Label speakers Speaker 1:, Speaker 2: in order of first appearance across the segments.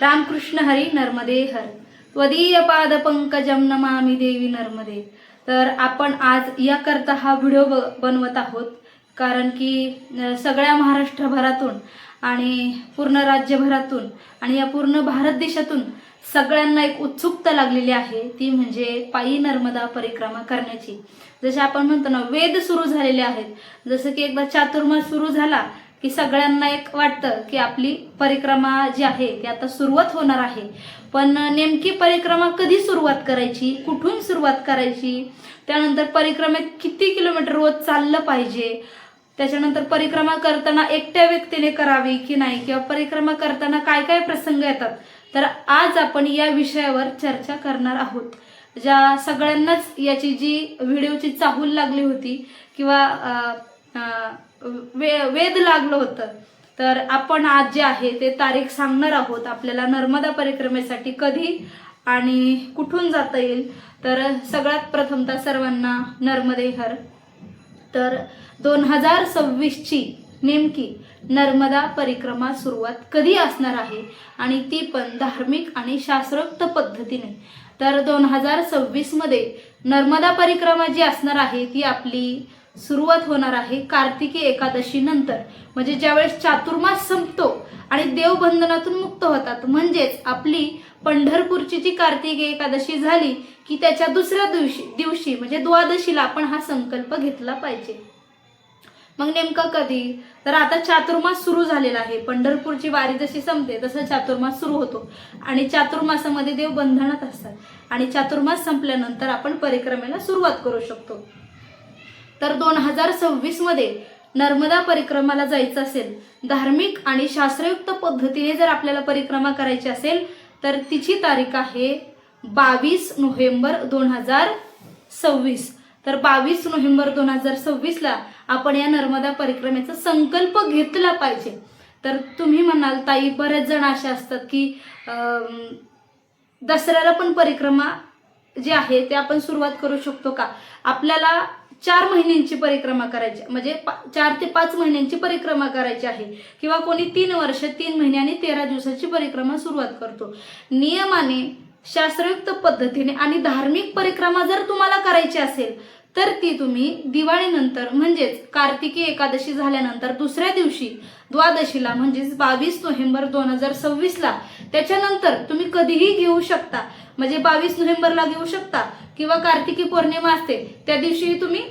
Speaker 1: रामकृष्ण हरी नर्मदे हर त्वदीय पाद पंकजम नमामि देवी नर्मदे। तर आपण आज याकरता हा व्हिडिओ बनवत आहोत कारण की सगळ्या महाराष्ट्रभरातून आणि पूर्ण राज्यभरातून आणि या पूर्ण भारत देशातून सगळ्यांना एक उत्सुकता लागलेली आहे, ती म्हणजे पायी नर्मदा परिक्रमा करण्याची। जसे आपण म्हणतो ना, वेद सुरू झालेले आहेत। जसं की एकदा चातुर्मास सुरू झाला की सगळ्यांना एक वाटतं की आपली परिक्रमा जी आहे ती आता सुरुवात होणार आहे, पण नेमकी परिक्रमा कधी सुरुवात करायची, कुठून सुरुवात करायची, त्यानंतर परिक्रमेत किती किलोमीटर रोज चाललं पाहिजे, त्याच्यानंतर परिक्रमा करताना एकट्या व्यक्तीने करावी की नाही, किंवा परिक्रमा करताना काय काय प्रसंग येतात, तर आज आपण या विषयावर चर्चा करणार आहोत। ज्या सगळ्यांनाच याची जी व्हिडिओची चाहूल लागली होती किंवा वेद लागलं होतं, तर आपण आज जे आहे ते तारीख सांगणार आहोत आपल्याला नर्मदा परिक्रमेसाठी कधी आणि कुठून जाता येईल। तर सगळ्यात प्रथमतः सर्वांना नर्मदे हर। तर 2026ची नेमकी नर्मदा परिक्रमा सुरुवात कधी असणार आहे आणि ती पण धार्मिक आणि शास्त्रोक्त पद्धतीने। तर 2026 मध्ये नर्मदा परिक्रमा जी असणार आहे ती आपली सुरुवात होणार आहे कार्तिकी एकादशी नंतर, म्हणजे ज्यावेळेस चातुर्मास संपतो आणि देवबंधनातून मुक्त होतात, म्हणजेच आपली पंढरपूरची जी कार्तिकी एकादशी झाली की त्याच्या दुसऱ्या दिवशी म्हणजे द्वादशीला आपण हा संकल्प घेतला पाहिजे। मग नेमकं कधी, तर आता चातुर्मास सुरू झालेला आहे। पंढरपूरची वारी जशी संपते तसं चातुर्मास सुरू होतो आणि चातुर्मासामध्ये देव बंधनात असतात आणि चातुर्मास संपल्यानंतर आपण परिक्रमेला सुरुवात करू शकतो। तर 2026 मध्ये नर्मदा परिक्रमाला जायचं असेल, धार्मिक आणि शास्त्रयुक्त पद्धतीने जर आपल्याला परिक्रमा करायची असेल, तर तिची तारीख आहे 22 नोव्हेंबर 2026। तर 22 नोव्हेंबर 2026ला आपण या नर्मदा परिक्रमेचा संकल्प घेतला पाहिजे। तर तुम्ही म्हणाल ताई, बरेच जण असे असतात की दसऱ्याला पण परिक्रमा जी आहे ते आपण सुरुवात करू शकतो का? आपल्याला 4 महिन्यांची परिक्रमा करायची, म्हणजे 4 ते 5 महिन्यांची परिक्रमा करायची आहे, किंवा कोणी 3 वर्ष 3 महिने आणि 13 दिवसाची परिक्रमा सुरुवात करतो। नियमाने शास्त्रयुक्त पद्धतीने आणि धार्मिक परिक्रमा जर तुम्हाला करायची असेल तर ती तुम्ही दिवाळीनंतर म्हणजेच कार्तिकी एकादशी झाल्यानंतर दुसऱ्या दिवशी द्वादशीला म्हणजेच 22 नोव्हेंबर 2026ला, त्याच्यानंतर तुम्ही कधीही घेऊ शकता। म्हणजे 22 नोव्हेंबरला घेऊ शकता किंवा कार्तिकी पौर्णिमा असते त्या दिवशी तुम्ही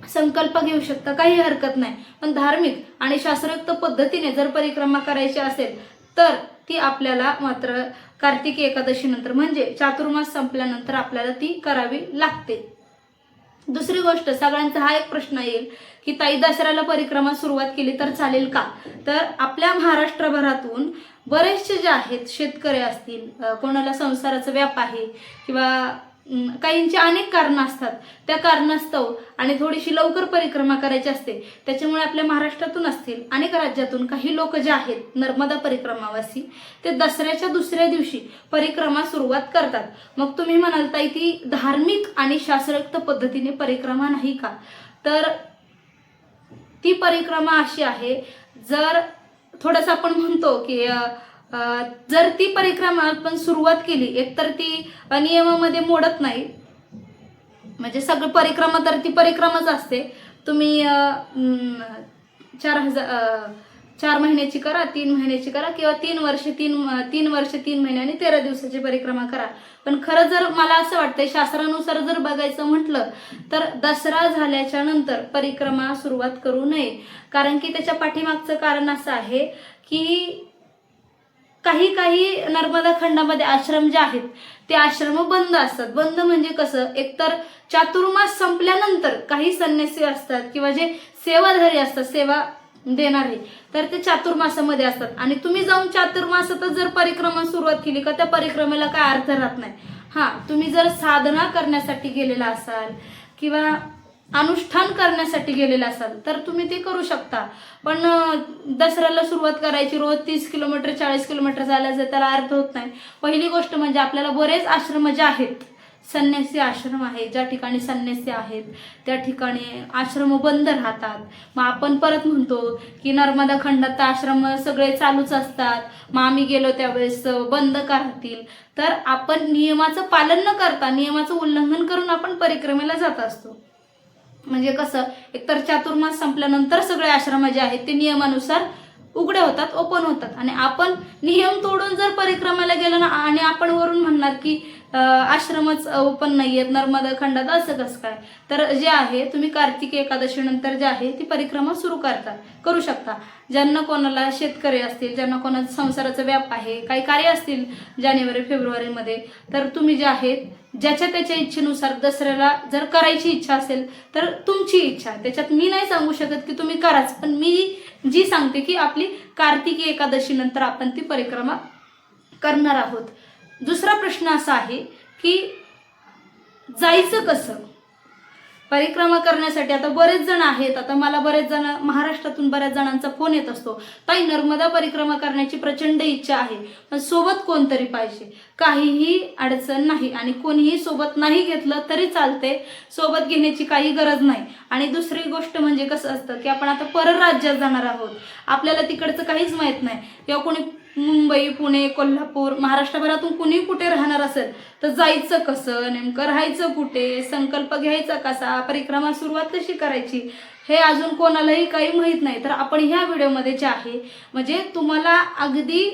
Speaker 1: संकल्प घेऊ शकता, काही हरकत नाही। पण धार्मिक आणि शास्त्रोक्त पद्धतीने जर परिक्रमा करायची असेल तर ती आपल्याला मात्र कार्तिकी एकादशी नंतर म्हणजे चातुर्मास संपल्यानंतर आपल्याला ती करावी लागते। दुसरी गोष्ट, सगळ्यांचा हा एक प्रश्न येईल की ताई, दसऱ्याला परिक्रमा सुरुवात केली तर चालेल का? तर आपल्या महाराष्ट्रभरातून बरेचसे जे आहेत, शेतकरी असतील, कोणाला संसाराचा व्याप आहे किंवा काहींची अनेक कारणं असतात, त्या कारणास्तव आणि थोडीशी लवकर परिक्रमा करायची असते, त्याच्यामुळे आपल्या महाराष्ट्रातून असतील अनेक राज्यातून काही लोक जे आहेत नर्मदा परिक्रमावासी, ते दसऱ्याच्या दुसऱ्या दिवशी परिक्रमा सुरुवात करतात। मग तुम्ही म्हणाल ताई, ती धार्मिक आणि शास्त्रोक्त पद्धतीने परिक्रमा नाही का? तर ती परिक्रमा अशी आहे, जर थोडंसं आपण म्हणतो की जर ती परिक्रमा आपण सुरुवात केली, एकतर ती नियमामध्ये मोडत नाही, म्हणजे सगळं परिक्रमा तर ती परिक्रमाच असते। तुम्ही 4 महिन्याची करा, 3 महिन्याची करा, किंवा 3 वर्ष 3 महिने आणि 13 दिवसाची परिक्रमा करा। पण खरं जर मला असं वाटतंय, शास्त्रानुसार जर बघायचं म्हटलं तर दसरा झाल्याच्या नंतर परिक्रमा सुरुवात करू नये, कारण की त्याच्या पाठीमागचं कारण असं आहे की काही नर्मदा खंडामध्ये आश्रम जे आहेत ते आश्रम बंद असतात। बंद म्हणजे कसं, एकतर चातुर्मास संपल्यानंतर काही संन्यासी असतात किंवा जे सेवाधारी असतात, सेवा देणारे, तर ते चातुर्मासामध्ये असतात आणि तुम्ही जाऊन चातुर्मासातच जर परिक्रमा सुरुवात केली का त्या परिक्रमेला काय अर्थ राहत नाही। तुम्ही जर साधना करण्यासाठी गेलेला असाल किंवा अनुष्ठान करण्यासाठी गेलेला असाल तर तुम्ही ते करू शकता, पण दसऱ्याला सुरुवात करायची, रोज 30 किलोमीटर 40 किलोमीटर चालायचं, त्याला अर्थ होत नाही। पहिली गोष्ट म्हणजे आपल्याला बरेच आश्रम जे आहेत संन्यासी आश्रम आहे, ज्या ठिकाणी संन्यासी आहेत त्या ठिकाणी आश्रम बंद राहतात. मग आपण परत म्हणतो की नर्मदा खंडात आश्रम सगळे चालूच असतात, मग आम्ही गेलो त्यावेळेस बंद का राहतील. तर आपण नियमाचं पालन न करता, नियमाचं उल्लंघन करून आपण परिक्रमेला जात असतो. म्हणजे कसं, एकतर चातुर्मास संपल्यानंतर सगळे आश्रम जे आहेत ते नियमानुसार उघडे होतात, ओपन होतात. आणि आपण नियम तोडून जर परिक्रमाला गेलो ना, आणि आपण वरून म्हणणार की आश्रमच ओपन नाही आहेत नर्मदा खंडात, असं कसं काय. तर जे आहे तुम्ही कार्तिकी एकादशी नंतर जे आहे ती परिक्रमा सुरू करू शकता. ज्यांना कोणाला शेतकरी असतील, ज्यांना कोणाचा संसाराचा व्याप आहे, काही कार्य असतील जानेवारी फेब्रुवारीमध्ये, तर तुम्ही जे आहेत ज्याच्या त्याच्या इच्छेनुसार दसऱ्याला जर करायची इच्छा असेल तर तुमची इच्छा, त्याच्यात मी नाही सांगू शकत की तुम्ही कराच, पण मी जी सांगते की आपली कार्तिकी एकादशी नंतर आपण ती परिक्रमा करणार आहोत. दुसरा प्रश्न असा आहे की जायचं कसं परिक्रमा करण्यासाठी. आता बरेच जण आहेत, आता मला बरेच जण महाराष्ट्रातून बऱ्याच जणांचा फोन येत असतो, ताई नर्मदा परिक्रमा करण्याची प्रचंड इच्छा आहे, पण सोबत कोणतरी पाहिजे. काहीही अडचण नाही, आणि कोणीही सोबत नाही घेतलं तरी चालते, सोबत घेण्याची काही गरज नाही. आणि दुसरी गोष्ट म्हणजे कसं असतं की आपण आता परराज्यात जाणार आहोत, आपल्याला तिकडचं काहीच माहित नाही, किंवा कोणी मुंबई, पुणे, कोल्हापूर, महाराष्ट्रभरातून कुणी कुठे राहणार असेल तर जायचं कसं, नेमकं राहायचं कुठे, संकल्प घ्यायचा कसा, परिक्रमा सुरुवात कशी करायची, हे अजून कोणालाही काही माहीत नाही. तर आपण ह्या व्हिडिओमध्ये जे आहे म्हणजे तुम्हाला अगदी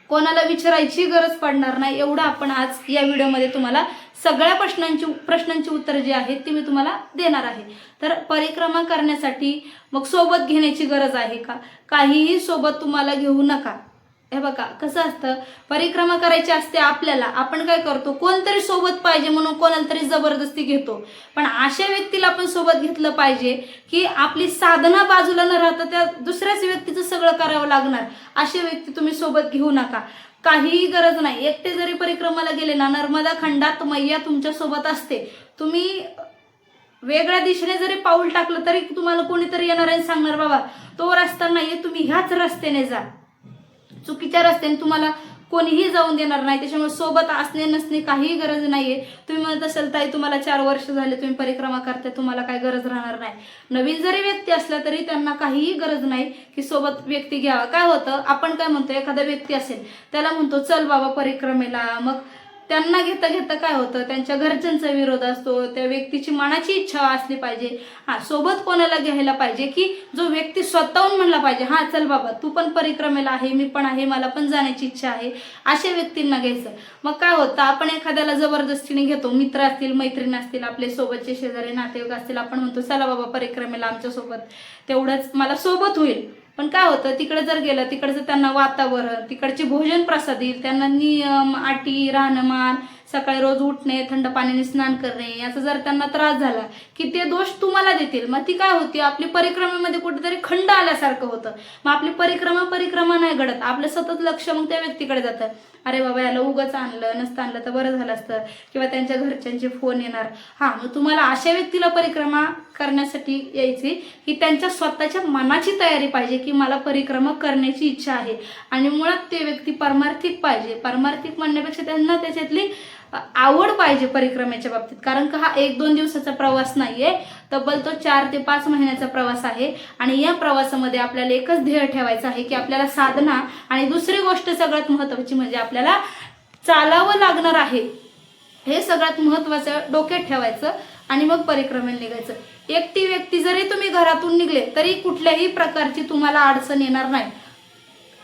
Speaker 1: कोणाला विचारायची गरज पडणार नाही एवढं आपण आज या व्हिडिओमध्ये तुम्हाला सगळ्या प्रश्नांची उत्तर जी आहेत ती मी तुम्हाला देणार आहे. तर परिक्रमा करण्यासाठी मग सोबत घेण्याची गरज आहे का, काहीही सोबत तुम्हाला घेऊ नका. हे बघा कसं असतं, परिक्रमा करायची असते आपल्याला, आपण काय करतो, कोणतरी सोबत पाहिजे म्हणून कोणाला तरी जबरदस्ती घेतो. पण अशा व्यक्तीला आपण सोबत घेतलं पाहिजे की आपली साधना बाजूला न राहता त्या दुसऱ्याच व्यक्तीचं सगळं करावं लागणार, अशी व्यक्ती तुम्ही सोबत घेऊ नका. काहीही गरज नाही, एकटे जरी परिक्रमाला गेले ना, नर्मदा खंडात मैया तुमच्या सोबत असते. तुम्ही वेगळ्या दिशेने जरी पाऊल टाकलं तरी तुम्हाला कोणीतरी येणार आहे सांगणार, बाबा तो रस्ता नाहीये, तुम्ही ह्याच रस्त्याने जा, चुकीच्या रस्त्याने तुम्हाला कोणीही जाऊन देणार नाही. त्याच्यामुळे सोबत असणे नसणे काहीही गरज नाहीये. तुम्ही म्हणत असाल ताई तुम्हाला 4 वर्ष झाले तुम्ही परिक्रमा करताय, तुम्हाला काय गरज राहणार नाही. नवीन जरी व्यक्ती असला तरी त्यांना काहीही गरज नाही की सोबत व्यक्ती घ्यावा. काय होतं, आपण काय म्हणतो, एखादा व्यक्ती असेल त्याला म्हणतो चल बाबा परिक्रमेला, मग त्यांना घेता घेता काय होतं, त्यांच्या घरच्यांचा विरोध असतो, त्या व्यक्तीची मनाची इच्छा असली पाहिजे. सोबत कोणाला घ्यायला पाहिजे की जो व्यक्ती स्वतःहून म्हणला पाहिजे, हा चल बाबा तू पण परिक्रमेला आहे, मी पण आहे, मला पण जाण्याची इच्छा आहे, अशा व्यक्तींना घ्यायचं. मग काय होतं, आपण एखाद्याला जबरदस्तीने घेतो, मित्र असतील, मैत्रीण असतील, आपले सोबतचे शेजारी नातेवाईक असतील, आपण म्हणतो चला बाबा परिक्रमेला आमच्या सोबत, तेवढंच मला सोबत होईल. पण काय होतं, तिकडे जर गेलं, तिकडचं त्यांना वातावरण, तिकडची भोजन प्रसादी, त्यांना नियम अटी, राहणीमान, सकाळी रोज उठणे, थंड पाण्याने स्नान करणे, याचा जर त्यांना त्रास झाला की ते दोष तुम्हाला देतील. मग ती काय होती, आपली परिक्रमेमध्ये कुठेतरी खंड आल्यासारखं होतं. मग आपली परिक्रमा नाही घडत, आपलं सतत लक्ष मग त्या व्यक्तीकडे जातं, अरे बाबा याला उगाच आणलं, नसतं आणलं तर बरं झालं असतं, किंवा त्यांच्या घरच्यांचे फोन येणार. मग तुम्हाला अशा व्यक्तीला परिक्रमा करण्यासाठी यायची की त्यांच्या स्वतःच्या मनाची तयारी पाहिजे की मला परिक्रमा करण्याची इच्छा आहे, आणि मुळात ते व्यक्ती पारमार्थिक पाहिजे. पारमार्थिक म्हणण्यापेक्षा त्यांना त्याच्यातली आवड पाहिजे परिक्रमेच्या बाबतीत. कारण का हा 1-2 दिवसाचा प्रवास नाहीये, तब्बल तो 4 ते 5 महिन्याचा प्रवास आहे. आणि या प्रवासामध्ये आपल्याला एकच ध्येय ठेवायचं आहे की आपल्याला साधना, आणि दुसरी गोष्ट सगळ्यात महत्त्वाची म्हणजे आपल्याला चालावं लागणार आहे, हे सगळ्यात महत्त्वाचं डोक्यात ठेवायचं, आणि मग परिक्रमेला निघायचं. एकटी व्यक्ती जरी तुम्ही घरातून निघले तरी कुठल्याही प्रकारची तुम्हाला अडचण येणार नाही.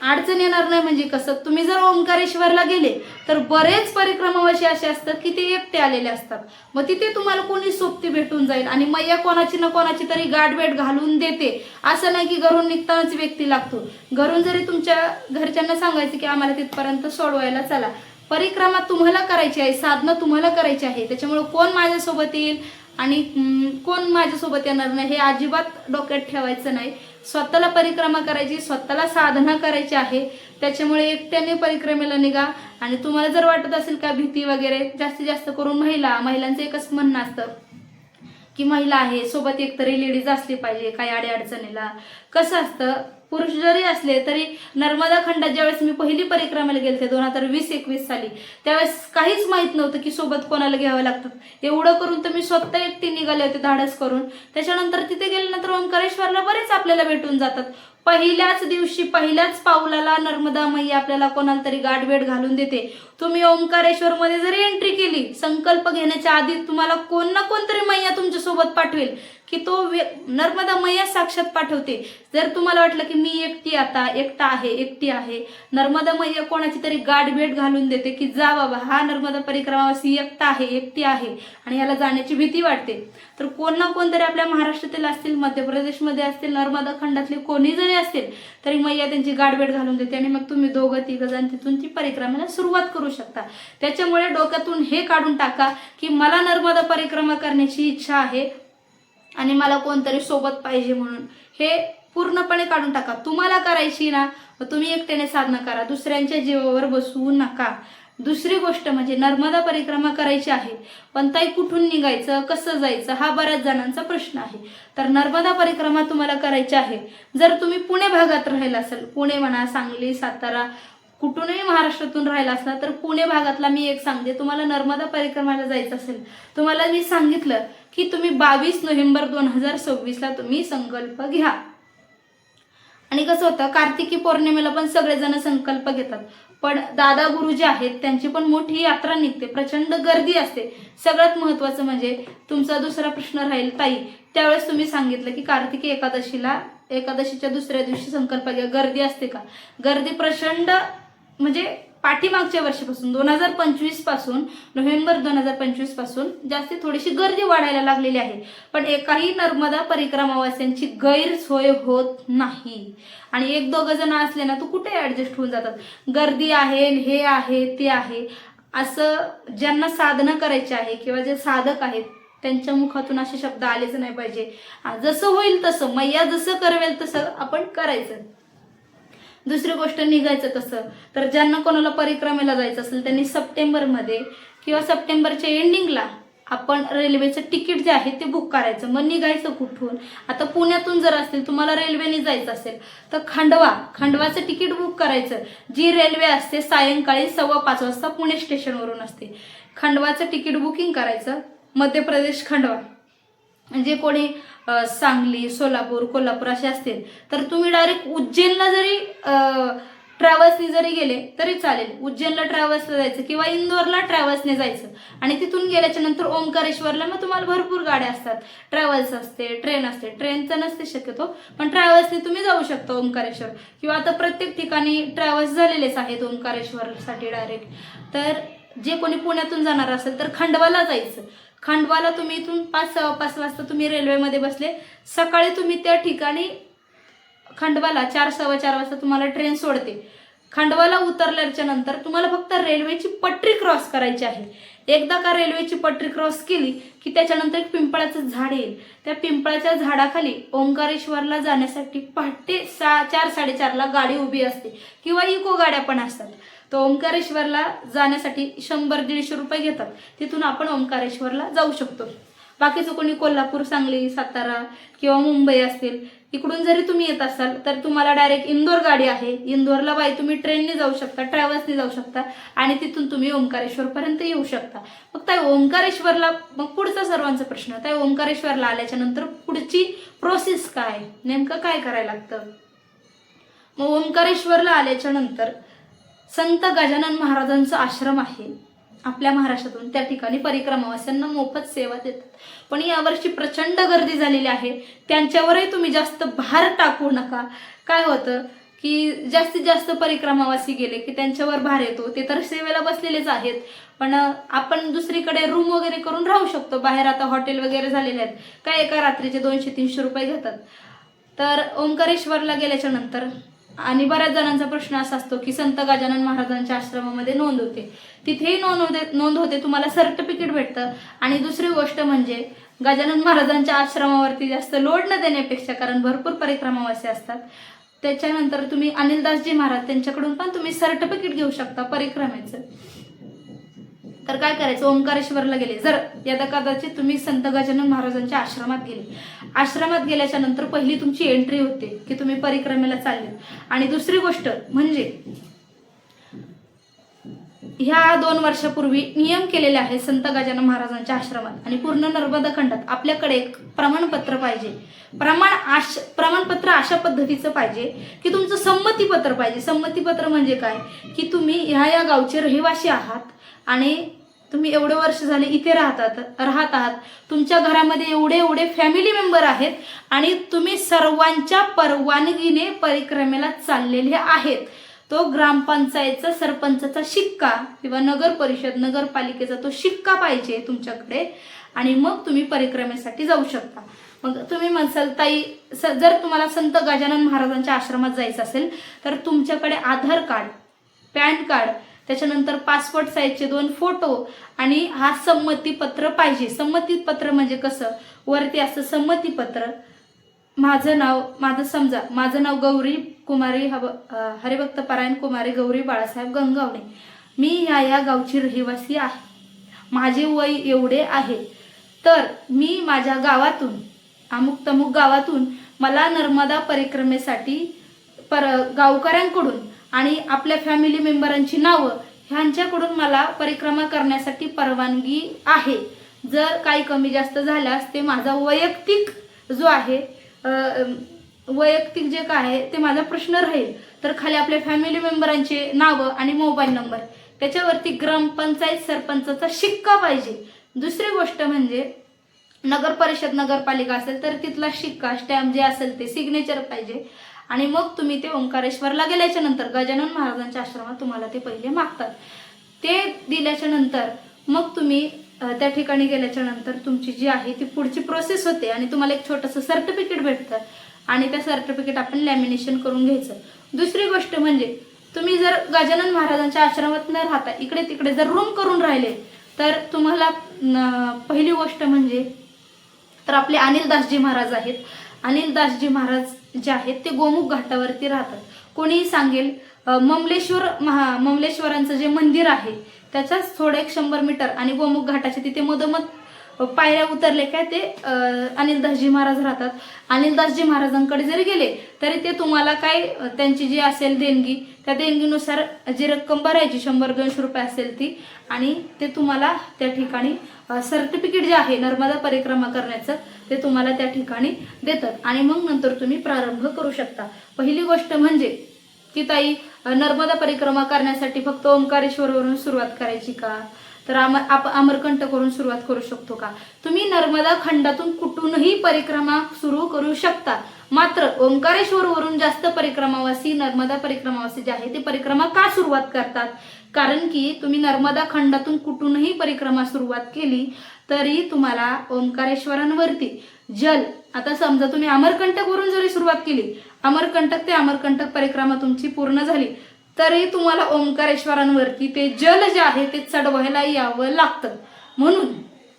Speaker 1: अडचण येणार नाही म्हणजे कसं, तुम्ही जर ओंकारेश्वरला गेले तर बरेच परिक्रमावासी असे असतात की ते एकटे आलेले असतात, मग तिथे तुम्हाला कोणी सोबती भेटून जाईल, आणि मैया कोणाची ना कोणाची तरी गाठभेट घालून देते. असं नाही की घरून निघतानाच व्यक्ती लागतो, घरून जरी तुमच्या घरच्यांना सांगायचं की आम्हाला तिथपर्यंत सोडवायला चला, परिक्रमा तुम्हाला करायची आहे, साधना तुम्हाला करायची आहे, त्याच्यामुळे कोण माझ्यासोबत येईल आणि कोण माझ्यासोबत येणार नाही हे अजिबात डोक्यात ठेवायचं नाही. स्वतःला परिक्रमा करायची, स्वतःला साधना करायची आहे, त्याच्यामुळे एकट्याने परिक्रमेला निघा. आणि तुम्हाला जर वाटत असेल का भीती वगैरे, जास्तीत जास्त करून महिलांचं एकच म्हणणं असतं की महिला आहे, सोबत एकतरी लेडीज असली पाहिजे काही अडीअडचणीला. कसं असतं, पुरुष जरी असले तरी नर्मदा खंडात ज्यावेळेस मी पहिली परिक्रमेला गेलते 2020-21 साली, त्यावेळेस काहीच माहित नव्हतं की सोबत कोणाला घ्यावं लागतं. एवढं करून तर मी स्वतः एकटी निघाले होते धाडस करून. त्याच्यानंतर तिथे गेल्यानंतर ओंकारेश्वरला बरेच आपल्याला भेटून जातात. पहिल्याच दिवशी पहिल्याच पाऊलाला नर्मदा मैया आपल्याला कोणाला तरी गाठभेट घालून देते. तुम्ही ओंकारेश्वर मध्ये जरी एंट्री केली, संकल्प घेण्याच्या आधी तुम्हाला कोण ना कोणतरी मैया तुमच्या सोबत पाठवेल, की तो नर्मदा मैया साक्षात पाठवते. जर तुम्हाला वाटलं की मी एकटा आहे, एकटी आहे, नर्मदा मैया कोणाची तरी गाठभेट घालून देते की जा बाबा, हा नर्मदा परिक्रमावासी एकटा आहे, एकटी आहे आणि याला जाण्याची भीती वाटते. तर कोण ना कोणतरी आपल्या महाराष्ट्रातील असतील, मध्य प्रदेशमध्ये असतील, नर्मदा खंडातले कोणी जरी असतील तरी मैया त्यांची गाठभेट घालून देते आणि मग तुम्ही 2-3 जण तिथून ती परिक्रमेला सुरुवात करू शकता. त्याच्यामुळे डोक्यातून हे काढून टाका की मला नर्मदा परिक्रमा करण्याची इच्छा आहे आणि मला कोणतरी सोबत पाहिजे म्हणून. हे पूर्णपणे काढून टाका. तुम्हाला करायची ना, तुम्ही एकट्याने साधना करा, दुसऱ्यांच्या जीवावर बसवू नका. दुसरी गोष्ट म्हणजे नर्मदा परिक्रमा करायची आहे, पण ताई कुठून निघायचं, कसं जायचं, हा बऱ्याच जणांचा प्रश्न आहे. तर नर्मदा परिक्रमा तुम्हाला करायची आहे. जर तुम्ही पुणे भागात राहिला असेल, पुणे म्हणा, सांगली, सातारा, कुठूनही महाराष्ट्रातून राहिला असला तर पुणे भागातला मी एक सांगते, तुम्हाला नर्मदा परिक्रमाला जायचं असेल, तुम्हाला मी सांगितलं की तुम्ही 22 नोव्हेंबर 2026ला तुम्ही संकल्प घ्या. आणि कसं होतं, कार्तिकी पौर्णिमेला पण सगळेजण संकल्प घेतात, पण दादा गुरु जे आहेत त्यांची पण मोठी यात्रा निघते, प्रचंड गर्दी असते. सगळ्यात महत्वाचं म्हणजे तुमचा दुसरा प्रश्न राहील ताई, त्यावेळेस तुम्ही सांगितलं की कार्तिकी एकादशीच्या दुसऱ्या दिवशी संकल्प घ्या, गर्दी असते का? गर्दी प्रचंड, म्हणजे पाठीमागच्या वर्षीपासून 2025 पासून, नोव्हेंबर 2025 पासून जास्ती थोडीशी गर्दी वाढायला लागलेली आहे. पण एकाही नर्मदा परिक्रमावास्यांची गैरसोय होत नाही. आणि 1-2 जण असले ना, तू कुठे ऍडजस्ट होऊन जातात. गर्दी आहे, हे आहे, ते आहे, असं ज्यांना साधना करायची आहे किंवा जे साधक आहेत त्यांच्या मुखातून असे शब्द आलेच नाही पाहिजे. जसं होईल तसं, मैया जसं करवेल तसं आपण करायचं. दुसरी गोष्ट, निघायचं कसं, तर ज्यांना कोणाला परिक्रमेला जायचं असेल त्यांनी सप्टेंबरमध्ये किंवा सप्टेंबरच्या एंडिंगला आपण रेल्वेचं तिकीट जे आहे ते बुक करायचं. मग निघायचं कुठून? आता पुण्यातून जर असतील, तुम्हाला रेल्वेने जायचं असेल तर खंडवाचं तिकीट बुक करायचं. जी रेल्वे असते सायंकाळी 5:15 वाजता पुणे स्टेशनवरून असते. खंडवाचं तिकीट बुकिंग करायचं. मध्य प्रदेश खंडवा, म्हणजे कोणी सांगली, सोलापूर, कोल्हापूर असे असतील तर तुम्ही डायरेक्ट उज्जैनला जरी ट्रॅव्हल्सने जरी गेले तरी चालेल. उज्जैनला ट्रॅव्हल्सला जायचं किंवा इंदोरला ट्रॅव्हल्सने जायचं आणि तिथून गेल्याच्या नंतर ओंकारेश्वरला मग तुम्हाला भरपूर गाड्या असतात. ट्रॅव्हल्स असते, ट्रेन असते, ट्रेनचं नसते शक्यतो, पण ट्रॅव्हल्सने तुम्ही जाऊ शकता ओंकारेश्वर. किंवा आता प्रत्येक ठिकाणी ट्रॅव्हल्स झालेलेच आहेत ओंकारेश्वरसाठी डायरेक्ट. तर जे कोणी पुण्यातून जाणार असेल तर खंडवाला जायचं. खंडवाला तुम्ही इथून 5-5:15 वाजता तुम्ही रेल्वेमध्ये बसले, सकाळी तुम्ही त्या ठिकाणी खंडवाला 4-4:15 वाजता तुम्हाला ट्रेन सोडते. खंडवाला उतरल्याच्या नंतर तुम्हाला फक्त रेल्वेची पटरी क्रॉस करायची आहे. एकदा का रेल्वेची पटरी क्रॉस केली की त्याच्यानंतर एक पिंपळाचं झाड येईल. त्या पिंपळाच्या झाडाखाली ओंकारेश्वरला जाण्यासाठी पहाटे 4-4:30ला गाडी उभी असते किंवा इको गाड्या पण असतात. तर ओंकारेश्वरला जाण्यासाठी 100-150 रुपये घेतात. तिथून आपण ओंकारेश्वरला जाऊ शकतो. बाकीचं कोणी कोल्हापूर, सांगली, सातारा किंवा मुंबई असतील, इकडून जरी तुम्ही येत असाल तर तुम्हाला डायरेक्ट इंदोर गाडी आहे. इंदोरला तुम्ही ट्रेनने जाऊ शकता, ट्रॅव्हल्सने जाऊ शकता आणि तिथून तुम्ही ओंकारेश्वरपर्यंत येऊ शकता. मग त्या ओंकारेश्वरला, मग पुढचा सर्वांचा प्रश्न, त्या ओंकारेश्वरला आल्याच्या नंतर पुढची प्रोसेस काय, नेमकं काय करायला लागतं? मग ओंकारेश्वरला आल्याच्या नंतर संत गजानन महाराजांचा आश्रम आहे आपल्या महाराष्ट्रातून, त्या ठिकाणी परिक्रमावास्यांना मोफत सेवा देतात. पण यावर्षी प्रचंड गर्दी झालेली आहे, त्यांच्यावरही तुम्ही जास्त भार टाकू नका. काय होतं की जास्तीत जास्त परिक्रमावासी गेले की त्यांच्यावर भार येतो. ते तर सेवेला बसलेलेच आहेत, पण आपण दुसरीकडे रूम वगैरे करून राहू शकतो. बाहेर आता हॉटेल वगैरे झालेले आहेत, काय एका रात्रीचे 200-300 रुपये घेतात. तर ओंकारेश्वरला गेल्याच्या नंतर, आणि बऱ्याच जणांचा प्रश्न असा असतो की संत गजानन महाराजांच्या आश्रमामध्ये नोंद होते, तिथेही नोंद होते, तुम्हाला सर्टिफिकेट भेटतं. आणि दुसरी गोष्ट म्हणजे गजानन महाराजांच्या आश्रमावरती जास्त लोड न देण्यापेक्षा, कारण भरपूर परिक्रमावासी असतात, त्याच्यानंतर तुम्ही अनिलदासजी महाराज त्यांच्याकडून पण तुम्ही सर्टिफिकेट घेऊ शकता परिक्रमेचं. तर काय करायचं, ओंकारेश्वरला गेले जर यदा कदाचित तुम्ही संत गजानन महाराजांच्या आश्रमात गेले, आश्रमात गेल्याच्या नंतर पहिली तुमची एंट्री होते की तुम्ही परिक्रमेला चालले. आणि दुसरी गोष्ट म्हणजे ह्या 2 वर्षापूर्वी नियम केलेले आहे संत गजानन महाराजांच्या आश्रमात आणि पूर्ण नर्मदा खंडात आपल्याकडे एक प्रमाणपत्र पाहिजे. प्रमाणपत्र अशा पद्धतीचं पाहिजे की तुमचं संमतीपत्र पाहिजे. संमतीपत्र म्हणजे काय की तुम्ही ह्या गावचे रहिवासी आहात आणि तुम्ही एवढे वर्ष झाले इथे राहत आहात, तुमच्या घरामध्ये एवढे फॅमिली मेंबर आहेत आणि तुम्ही सर्वांच्या परवानगीने परिक्रमेला चाललेले आहेत. तो ग्रामपंचायतचा सरपंचाचा शिक्का किंवा नगर परिषद नगरपालिकेचा तो शिक्का पाहिजे तुमच्याकडे आणि मग तुम्ही परिक्रमेसाठी जाऊ शकता. मग तुम्ही म्हणसाल ताई जर तुम्हाला संत गजानन महाराजांच्या आश्रमात जायचं असेल तर तुमच्याकडे आधार कार्ड, पॅन कार्ड, त्याच्यानंतर पासपोर्ट साईजचे 2 फोटो आणि हा संमतीपत्र पाहिजे. संमतीपत्र म्हणजे कसं, वरती असं संमतीपत्र, माझं नाव गौरी कुमारी हरिभक्त पारायण कुमारी गौरी बाळासाहेब गंगावणे, मी ह्या गावची रहिवासी आहे, माझे वय एवढे आहे, तर मी माझ्या गावातून अमुक तमुक गावातून मला नर्मदा परिक्रमेसाठी गावकऱ्यांकडून आणि आपल्या फॅमिली मेंबरांची नावं ह्यांच्याकडून मला परिक्रमा करण्यासाठी परवानगी आहे. जर काही कमी जास्त झाल्यास ते माझा वैयक्तिक जे काय आहे ते माझा प्रश्न राहील. तर खाली आपल्या फॅमिली मेंबरांचे नावं आणि मोबाईल नंबर, त्याच्यावरती ग्रामपंचायत सरपंचाचा शिक्का पाहिजे. दुसरी गोष्ट म्हणजे नगर परिषद नगरपालिका असेल तर तिथला शिक्का स्टॅम्प जे असेल ते सिग्नेचर पाहिजे. आणि मग तुम्ही ते ओंकारेश्वरला गेल्याच्या नंतर गजानन महाराजांच्या आश्रमात तुम्हाला ते पहिले मागतात. ते दिल्याच्या नंतर मग तुम्ही त्या ठिकाणी गेल्याच्या नंतर तुमची जी आहे ती पुढची प्रोसेस होते आणि तुम्हाला एक छोटंसं सर्टिफिकेट भेटतं आणि त्या सर्टिफिकेट आपण लॅमिनेशन करून घ्यायचं. दुसरी गोष्ट म्हणजे तुम्ही जर गजानन महाराजांच्या आश्रमात न राहता इकडे तिकडे जर रूम करून राहिले तर तुम्हाला पहिली गोष्ट म्हणजे तर आपले अनिलदासजी महाराज आहेत. अनिलदासजी महाराज जे आहेत ते गोमुख घाटावरती राहतात. कोणीही सांगेल ममलेश्वरांचं जे मंदिर आहे त्याच्याच थोडं 100 मीटर आणि गोमुख घाटाच्या तिथे मधोमध पायऱ्या उतरले काय ते अनिलदासजी महाराज राहतात. अनिलदासजी महाराजांकडे जरी गेले तरी ते तुम्हाला काय त्यांची जी असेल देणगी त्या देणगीनुसार जी रक्कम भरायची 100-200 रुपये असेल ती आणि ते तुम्हाला त्या ठिकाणी सर्टिफिकेट जे आहे नर्मदा परिक्रमा करण्याचं ते तुम्हाला त्या ठिकाणी देतात आणि मग नंतर तुम्ही प्रारंभ करू शकता. पहिली गोष्ट म्हणजे की ताई नर्मदा परिक्रमा करण्यासाठी फक्त ओंकारेश्वरवरून सुरुवात करायची का, तर अमरकंटकवरून सुरुवात करू शकतो का? तुम्ही नर्मदा खंडातून कुठूनही परिक्रमा सुरू करू शकता. मात्र ओंकारेश्वरवरून जास्त परिक्रमावासी नर्मदा परिक्रमावासी जे आहे ते परिक्रमा का सुरुवात करतात, कारण की तुम्ही नर्मदा खंडातून कुठूनही परिक्रमा सुरुवात केली तरी तुम्हाला ओंकारेश्वरांवरती जल, आता समजा तुम्ही अमरकंटकवरून जरी सुरुवात केली, अमरकंटक ते अमरकंटक परिक्रमा तुमची पूर्ण झाली तरी तुम्हाला ओंकारेश्वरांवरती ते जल जे आहे ते चढवायला यावं लागतं. म्हणून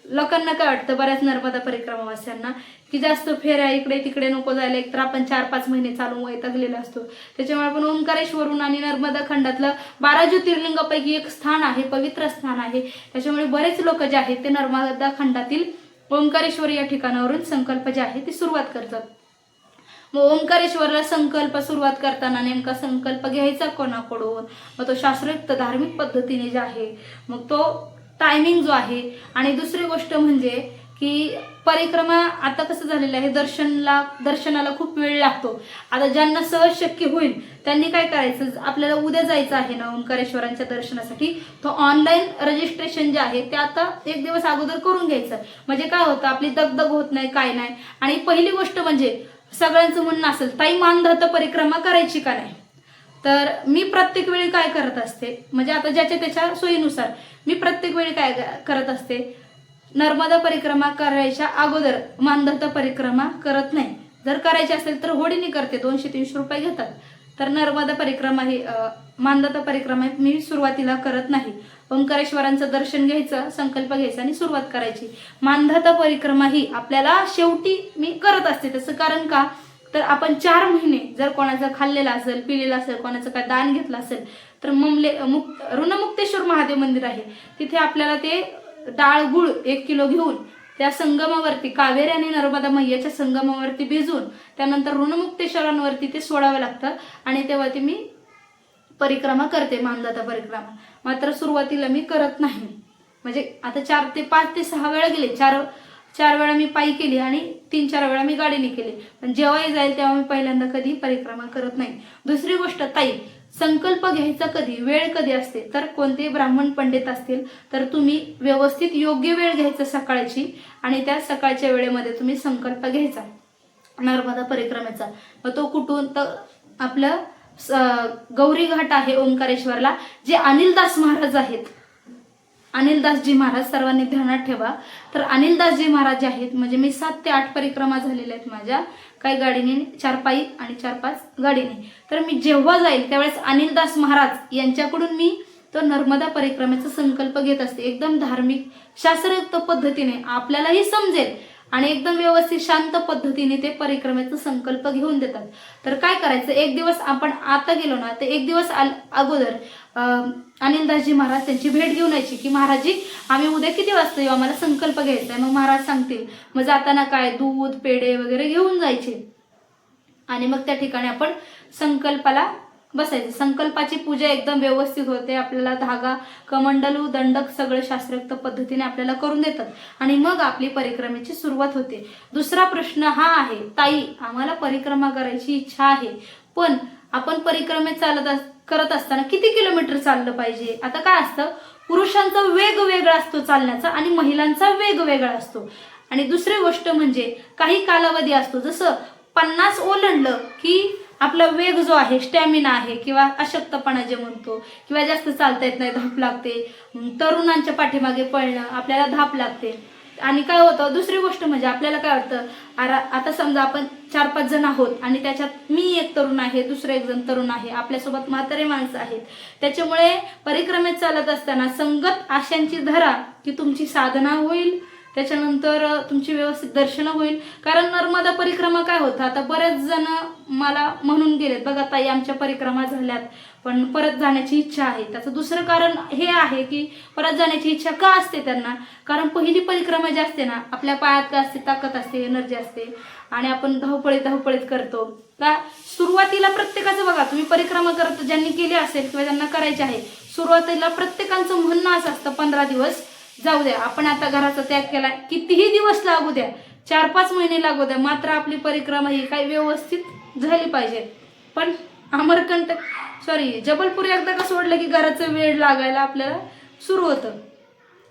Speaker 1: लोकांना काय वाटतं बऱ्याच नर्मदा परिक्रमावास्यांना की जास्त फेऱ्या इकडे तिकडे नको जायला, एकतर आपण 4-5 महिने चालून वैतागलेला असतो. त्याच्यामुळे आपण ओंकारेश्वरून आणि नर्मदा खंडातलं 12 ज्योतिर्लिंगापैकी एक स्थान आहे, पवित्र स्थान आहे. त्याच्यामुळे बरेच लोक जे आहेत ते नर्मदा खंडातील ओंकारेश्वर या ठिकाणावरून संकल्प जे आहे ते सुरुवात करतात. मग ओंकारेश्वरला संकल्प सुरुवात करताना नेमका संकल्प घ्यायचा कोणाकडून, मग तो शास्त्रोक्त धार्मिक पद्धतीने जे आहे मग तो टायमिंग जो आहे. आणि दुसरी गोष्ट म्हणजे की परिक्रमा आता कसं झालेलं आहे, दर्शनाला खूप वेळ लागतो. आता ज्यांना सहज शक्य होईल त्यांनी काय करायचं, आपल्याला उद्या जायचं आहे ना ओंकारेश्वरांच्या दर्शनासाठी, तो ऑनलाईन रजिस्ट्रेशन जे आहे ते आता 1 दिवस अगोदर करून घ्यायचं. म्हणजे काय होतं, आपली दगदग होत नाही, काय नाही. आणि पहिली गोष्ट म्हणजे सगळ्यांचं म्हणणं असेल ताई मानधर्त परिक्रमा करायची का नाही, तर मी प्रत्येक वेळी काय करत असते, म्हणजे आता ज्याच्या त्याच्या सोयीनुसार मी प्रत्येक वेळी काय करत असते, नर्मदा परिक्रमा करायच्या अगोदर मानधर्त परिक्रमा करत नाही. जर करायची असेल तर होडीने करते, 200-300 रुपये घेतात. तर नर्मदा परिक्रमा ही मानधर्त परिक्रमा मी सुरुवातीला करत नाही. ओंकारेश्वरांचं दर्शन घ्यायचं, संकल्प घ्यायचा आणि सुरुवात करायची. मानधर्त परिक्रमा ही आपल्याला शेवटी मी करत असते. तसं कारण का, तर आपण 4 महिने जर कोणाचं खाल्लेलं असेल, पिलेलं असेल, कोणाचं काय दान घेतलं असेल तर ऋणमुक्तेश्वर महादेव मंदिर आहे तिथे आपल्याला ते डाळ गुळ 1 किलो घेऊन त्या संगमावरती, कावेरी आणि नर्मदा मैयाच्या संगमावरती भिजून त्यानंतर ऋणमुक्तेश्वरांवरती ते सोडावं लागतं आणि तेव्हा ते मी परिक्रमा करते, मानदाता परिक्रमा. मात्र सुरुवातीला मी करत नाही. म्हणजे आता 4 ते 5 ते 6 वेळा गेले, 4 वेळा मी पायी केली आणि 3-4 वेळा मी गाडीने केली. पण जेव्हाही जाईल तेव्हा मी पहिल्यांदा कधी परिक्रमा करत नाही. दुसरी गोष्ट, ताई, संकल्प घ्यायचा कधी, वेळ कधी असते तर कोणते ब्राह्मण पंडित असतील तर तुम्ही व्यवस्थित योग्य वेळ घ्यायचा सकाळची आणि त्या सकाळच्या वेळेमध्ये तुम्ही संकल्प घ्यायचा नर्मदा परिक्रमेचा. मग तो कुठून तर आपलं गौरी घाट आहे ओंकारेश्वरला, जे अनिलदास महाराज आहेत, अनिलदासजी महाराज, सर्वांनी ध्यानात ठेवा. तर अनिलदासजी महाराज जे आहेत, म्हणजे मी 7 ते 8 परिक्रमा झालेल्या आहेत माझ्या, काही गाडीने, 4 पायी आणि 4-5 गाडीने. तर मी जेव्हा जाईल त्यावेळेस अनिलदास महाराज यांच्याकडून मी तो नर्मदा परिक्रमेचा संकल्प घेत असते. एकदम धार्मिक शास्त्रयुक्त पद्धतीने आपल्यालाही समजेल आणि एकदम व्यवस्थित शांत पद्धतीने ते परिक्रमेचा संकल्प घेऊन देतात. तर काय करायचं, एक दिवस आपण आता गेलो ना तर एक दिवस अगोदर अनिलदासजी महाराज त्यांची भेट घेऊन यायची की महाराजजी आम्ही उद्या किती वाजता येऊ, आम्हाला संकल्प घ्यायचा आहे. मग महाराज सांगतील. मग जाताना काय दूध पेढे वगैरे घेऊन जायचे आणि मग त्या ठिकाणी आपण संकल्पाला बसायचं. संकल्पाची पूजा एकदम व्यवस्थित होते. आपल्याला धागा, कमंडलू, दंडक सगळं शास्त्रोक्त पद्धतीने आपल्याला करून देतात आणि मग आपली परिक्रमेची सुरुवात होते. दुसरा प्रश्न हा आहे, ताई आम्हाला परिक्रमा करायची इच्छा आहे पण आपण परिक्रमेत करत असताना किती किलोमीटर चाललं पाहिजे. आता काय असतं, पुरुषांचा वेग वेगळा असतो चालण्याचा आणि महिलांचा वेग वेगळा असतो. आणि दुसरी गोष्ट म्हणजे काही कालावधी असतो, जसं 50 ओलांडलं की आपला वेग जो आहे, स्टॅमिना आहे किंवा अशक्तपणा जे म्हणतो किंवा जास्त चालता येत नाही, धाप लागते. तरुणांच्या पाठीमागे पळणं, आपल्याला धाप लागते. आणि काय होतं, दुसरी गोष्ट म्हणजे आपल्याला काय वाटतं, आता समजा आपण 4-5 जण आहोत आणि त्याच्यात मी एक तरुण आहे, दुसरं एक जण तरुण आहे, आपल्यासोबत म्हातारे माणसं आहेत. त्याच्यामुळे परिक्रमेत चालत असताना संगत आशांची धरा की तुमची साधना होईल, त्याच्यानंतर तुमची व्यवस्थित दर्शनं होईल. कारण नर्मदा परिक्रमा काय होतं, आता बरेच जण मला म्हणून गेलेत, बघा ताई आमच्या परिक्रमा झाल्यात पण परत जाण्याची इच्छा आहे. त्याचं दुसरं कारण हे आहे की परत जाण्याची इच्छा का असते त्यांना, कारण पहिली परिक्रमा जी असते ना, आपल्या पायात काय असते, ताकद असते, एनर्जी असते आणि आपण धावपळीत करतो. का सुरुवातीला प्रत्येकाचं बघा, तुम्ही परिक्रमा करत ज्यांनी केली असेल किंवा ज्यांना करायची आहे, सुरुवातीला प्रत्येकाचं म्हणणं असं असतं 15 दिवस जाऊ द्या, आपण आता घराचा त्याग केला, कितीही दिवस लागू द्या, 4-5 महिने लागू द्या, मात्र आपली परिक्रमा ही काही व्यवस्थित झाली पाहिजे. पण जबलपूर एकदा का सोडलं की घराचं वेळ लागायला आपल्याला सुरू होतं.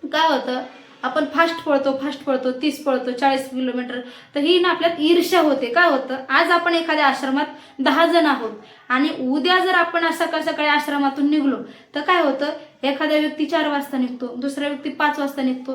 Speaker 1: काय होतं, आपण फास्ट पळतो 30 पळतो 40 किलोमीटर, तर ही ना आपल्यात ईर्ष्या होते. काय होतं, आज आपण एखाद्या आश्रमात 10 जण आहोत आणि उद्या जर आपण सकाळी आश्रमातून निघलो तर काय होतं, एखादा व्यक्ती 4 वाजता निघतो, दुसरा व्यक्ती 5 वाजता निघतो,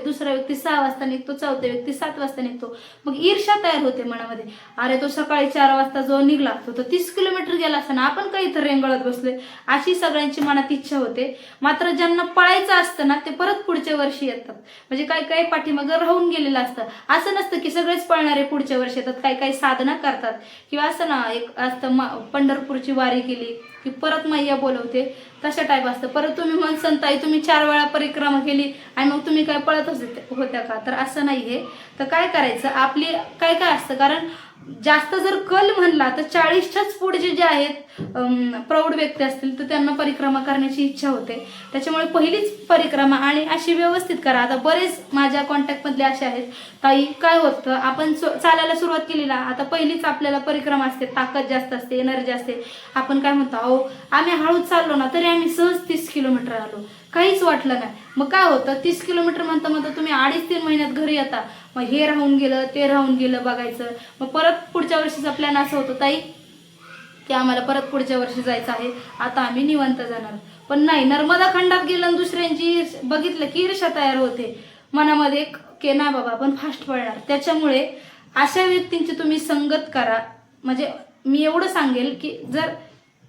Speaker 1: दुसरा व्यक्ती 6 वाजता निघतो, चौथा व्यक्ती 7 वाजता निघतो. मग ईर्ष्या तयार होते मनामध्ये, अरे तो सकाळी 4 वाजता जो निघला तो 30 किलोमीटर गेला असताना आपण काही इथं रेंगळत बसले, अशी सगळ्यांची मनात इच्छा होते. मात्र ज्यांना पळायचं असतं ना ते परत पुढच्या वर्षी येतात. म्हणजे काही पाठीमागं राहून गेलेलं असतं. असं नसतं की सगळेच पळणारे पुढच्या वर्षी येतात, काही साधना करतात किंवा असं ना, एक असतं पंढरपूरची वारी केली की परत मैया बोलवते, तशा टाईप असतं. परत तुम्ही म्हणसान ताई तुम्ही 4 वेळा परिक्रमा केली आणि मग तुम्ही काय पळत होत्या का, तर असं नाही आहे. तर काय करायचं, आपली काय असतं, कारण जास्त जर कल म्हणला तर 40च्याच पुढचे जे आहेत प्रौढ व्यक्ती असतील तर त्यांना परिक्रमा करण्याची इच्छा होते. त्याच्यामुळे पहिलीच परिक्रमा आणि अशी व्यवस्थित करा. आता बरेच माझ्या कॉन्टॅक्टमधले असे आहेत, ताई काय होतं, आपण चालायला सुरुवात केली ना, आता पहिलीच आपल्याला परिक्रमा असते, ताकद जास्त असते, एनर्जी असते, आपण काय म्हणतो, अहो आम्ही हळूच चाललो ना तरी आम्ही सहज 30 किलोमीटर आलो, काहीच वाटलं नाही. मग काय होतं, 30 किलोमीटर म्हणता तुम्ही 2.5-3 महिन्यात घरी येता, मग हे राहून गेलं ते राहून गेलं बघायचं. मग परत पुढच्या वर्षीचा प्लॅन असं होतं, ताई की आम्हाला परत पुढच्या वर्षी जायचं आहे, आता आम्ही निवांत जाणार. पण नाही, नर्मदा खंडात गेलं आणि दुसऱ्यांची बघितलं की ईर्ष्या तयार होते मनामध्ये की नाही बाबा आपण फास्ट पळणार. त्याच्यामुळे अशा व्यक्तींची तुम्ही संगत करा. म्हणजे मी एवढं सांगेल की जर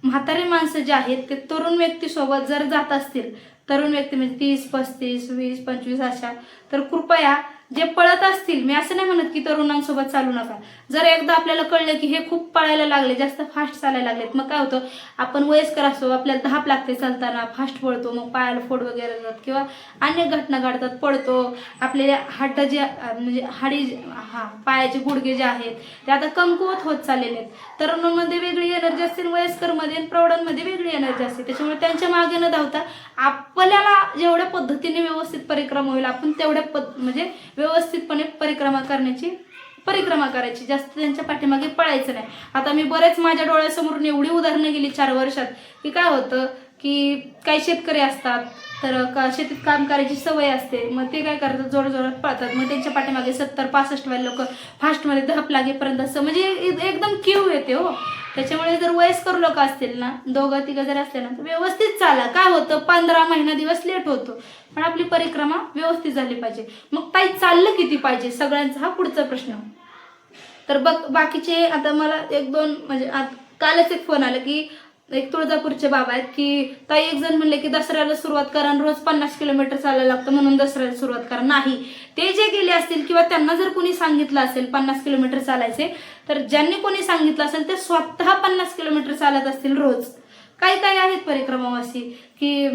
Speaker 1: म्हातारे माणसं जे आहेत ते तरुण व्यक्तीसोबत जर जात असतील तरुण व्यक्ती म्हणजे 30, 35, 20, 25 अशा, तर कृपया जे पळत असतील, मी असं नाही म्हणत की तरुणांसोबत चालू नका, जर एकदा आपल्याला कळलं की हे खूप पळायला लागले, जास्त फास्ट चालायला लागलेत, मग काय होतं, आपण वयस्कर असतो, आपल्याला धाप लागते चालताना, फास्ट पळतो, मग पायाला फोड वगैरे येतात किंवा अन्य घटना घडतात, पडतो, आपले हाड जे म्हणजे पायाचे गुडघे जे आहेत ते आता कमकुवत होत चाललेले आहेत. तरुणांमध्ये वेगळी एनर्जी असते, वयस्करमध्ये आणि प्रौढांमध्ये वेगळी एनर्जी असते, त्याच्यामुळे त्यांच्या मागे न धावता आपल्याला जेवढ्या पद्धतीने व्यवस्थित परिक्रमा होईल आपण तेवढ्या म्हणजे व्यवस्थितपणे परिक्रमा करायची, जास्त त्यांच्या पाठीमागे पळायचं नाही. आता मी बरेच माझ्या डोळ्यासमोरून एवढी उदाहरणं गेली 4 वर्षात की काय होतं की काही शेतकरी असतात, तर शेतीत काम करायची सवय असते, मग ते काय करतात, जोरात पळतात, मग त्यांच्या पाठीमागे 70-65 वाले लोक फास्टमध्ये धाप लागेपर्यंत असं म्हणजे एकदम क्यू येते हो. त्याच्यामुळे जर वयस्कर लोक असतील ना, 2-3 जर असले ना, तर व्यवस्थित चाला. काय होतं, 15 दिवस लेट होतो, पण आपली परिक्रमा व्यवस्थित झाली पाहिजे. मग ताई चाललं किती पाहिजे सगळ्यांचा हा पुढचा प्रश्न. तर बाकीचे आता मला 1-2 म्हणजे कालच एक फोन आला की एक तुळजापूरचे बाबा आहेत की ताई, एक जण म्हणले की दसऱ्याला सुरुवात करा आणि रोज 50 किलोमीटर चालायला लागतं म्हणून दसऱ्याला सुरुवात करा. नाही, ते जे गेले असतील किंवा त्यांना जर कोणी सांगितलं असेल 50 किलोमीटर चालायचे, तर ज्यांनी कोणी सांगितलं असेल ते स्वतः 50 किलोमीटर चालत असतील रोज. काही आहेत परिक्रमावासी की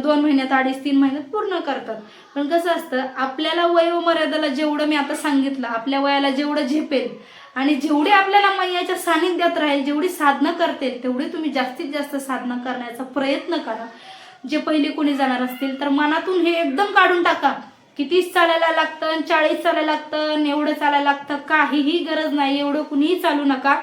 Speaker 1: 2 महिन्यात 2.5-3 महिन्यात पूर्ण करतात. पण कसं असतं, आपल्याला वयोमर्यादेला जेवढं मी आता सांगितलं, आपल्या वयाला जेवढं झेपेल आणि जेवढी आपल्याला मैयाच्या सानिध्यात राहील, जेवढी साधना करतील तेवढी तुम्ही जास्तीत जास्त साधना करण्याचा प्रयत्न करा. जे पहिले कोणी जाणार असतील तर मनातून हे एकदम काढून टाका की 30 चालायला लागतं, 40 चालायला लागतं, एवढं चालायला लागतं, काहीही गरज नाही, एवढं कुणीही चालू नका.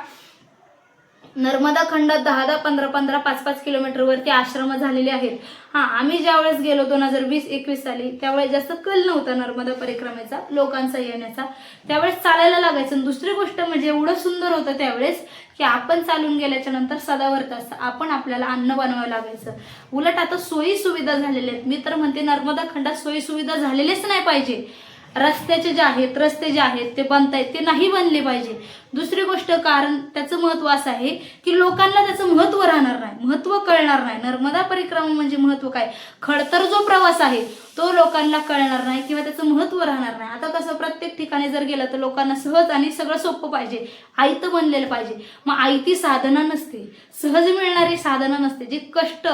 Speaker 1: नर्मदा खंडात 10-10, 15-15, 5-5 किलोमीटर वरती आश्रम झालेले आहेत. आम्ही ज्यावेळेस गेलो 2020-21 साली, त्यावेळेस जास्त कल नव्हता नर्मदा परिक्रमेचा, लोकांचा येण्याचा, त्यावेळेस चालायला लागायचं. दुसरी गोष्ट म्हणजे एवढं सुंदर होतं त्यावेळेस की आपण चालून गेल्याच्या नंतर सदावर्त असतं, आपण आपल्याला अन्न बनवावं लागायचं. उलट आता सोयी सुविधा झालेल्या आहेत. मी तर म्हणते नर्मदा खंडात सोयी सुविधा झालेलेच नाही पाहिजे. रस्ते जे आहेत ते बनतायत, ते नाही बनले पाहिजे. दुसरी गोष्ट, कारण त्याचं महत्व असं आहे की लोकांना त्याचं महत्व राहणार नाही, महत्व कळणार नाही. नर्मदा परिक्रमा म्हणजे महत्व काय, खडतर जो प्रवास आहे तो लोकांना कळणार नाही किंवा त्याचं महत्व राहणार नाही. आता कसं, प्रत्येक ठिकाणी जर गेलं तर लोकांना सहज आणि सगळं सोपं पाहिजे, आयतं बनलेलं पाहिजे. मग आयती साधना नसते, सहज मिळणारी साधना नसते. जे कष्ट,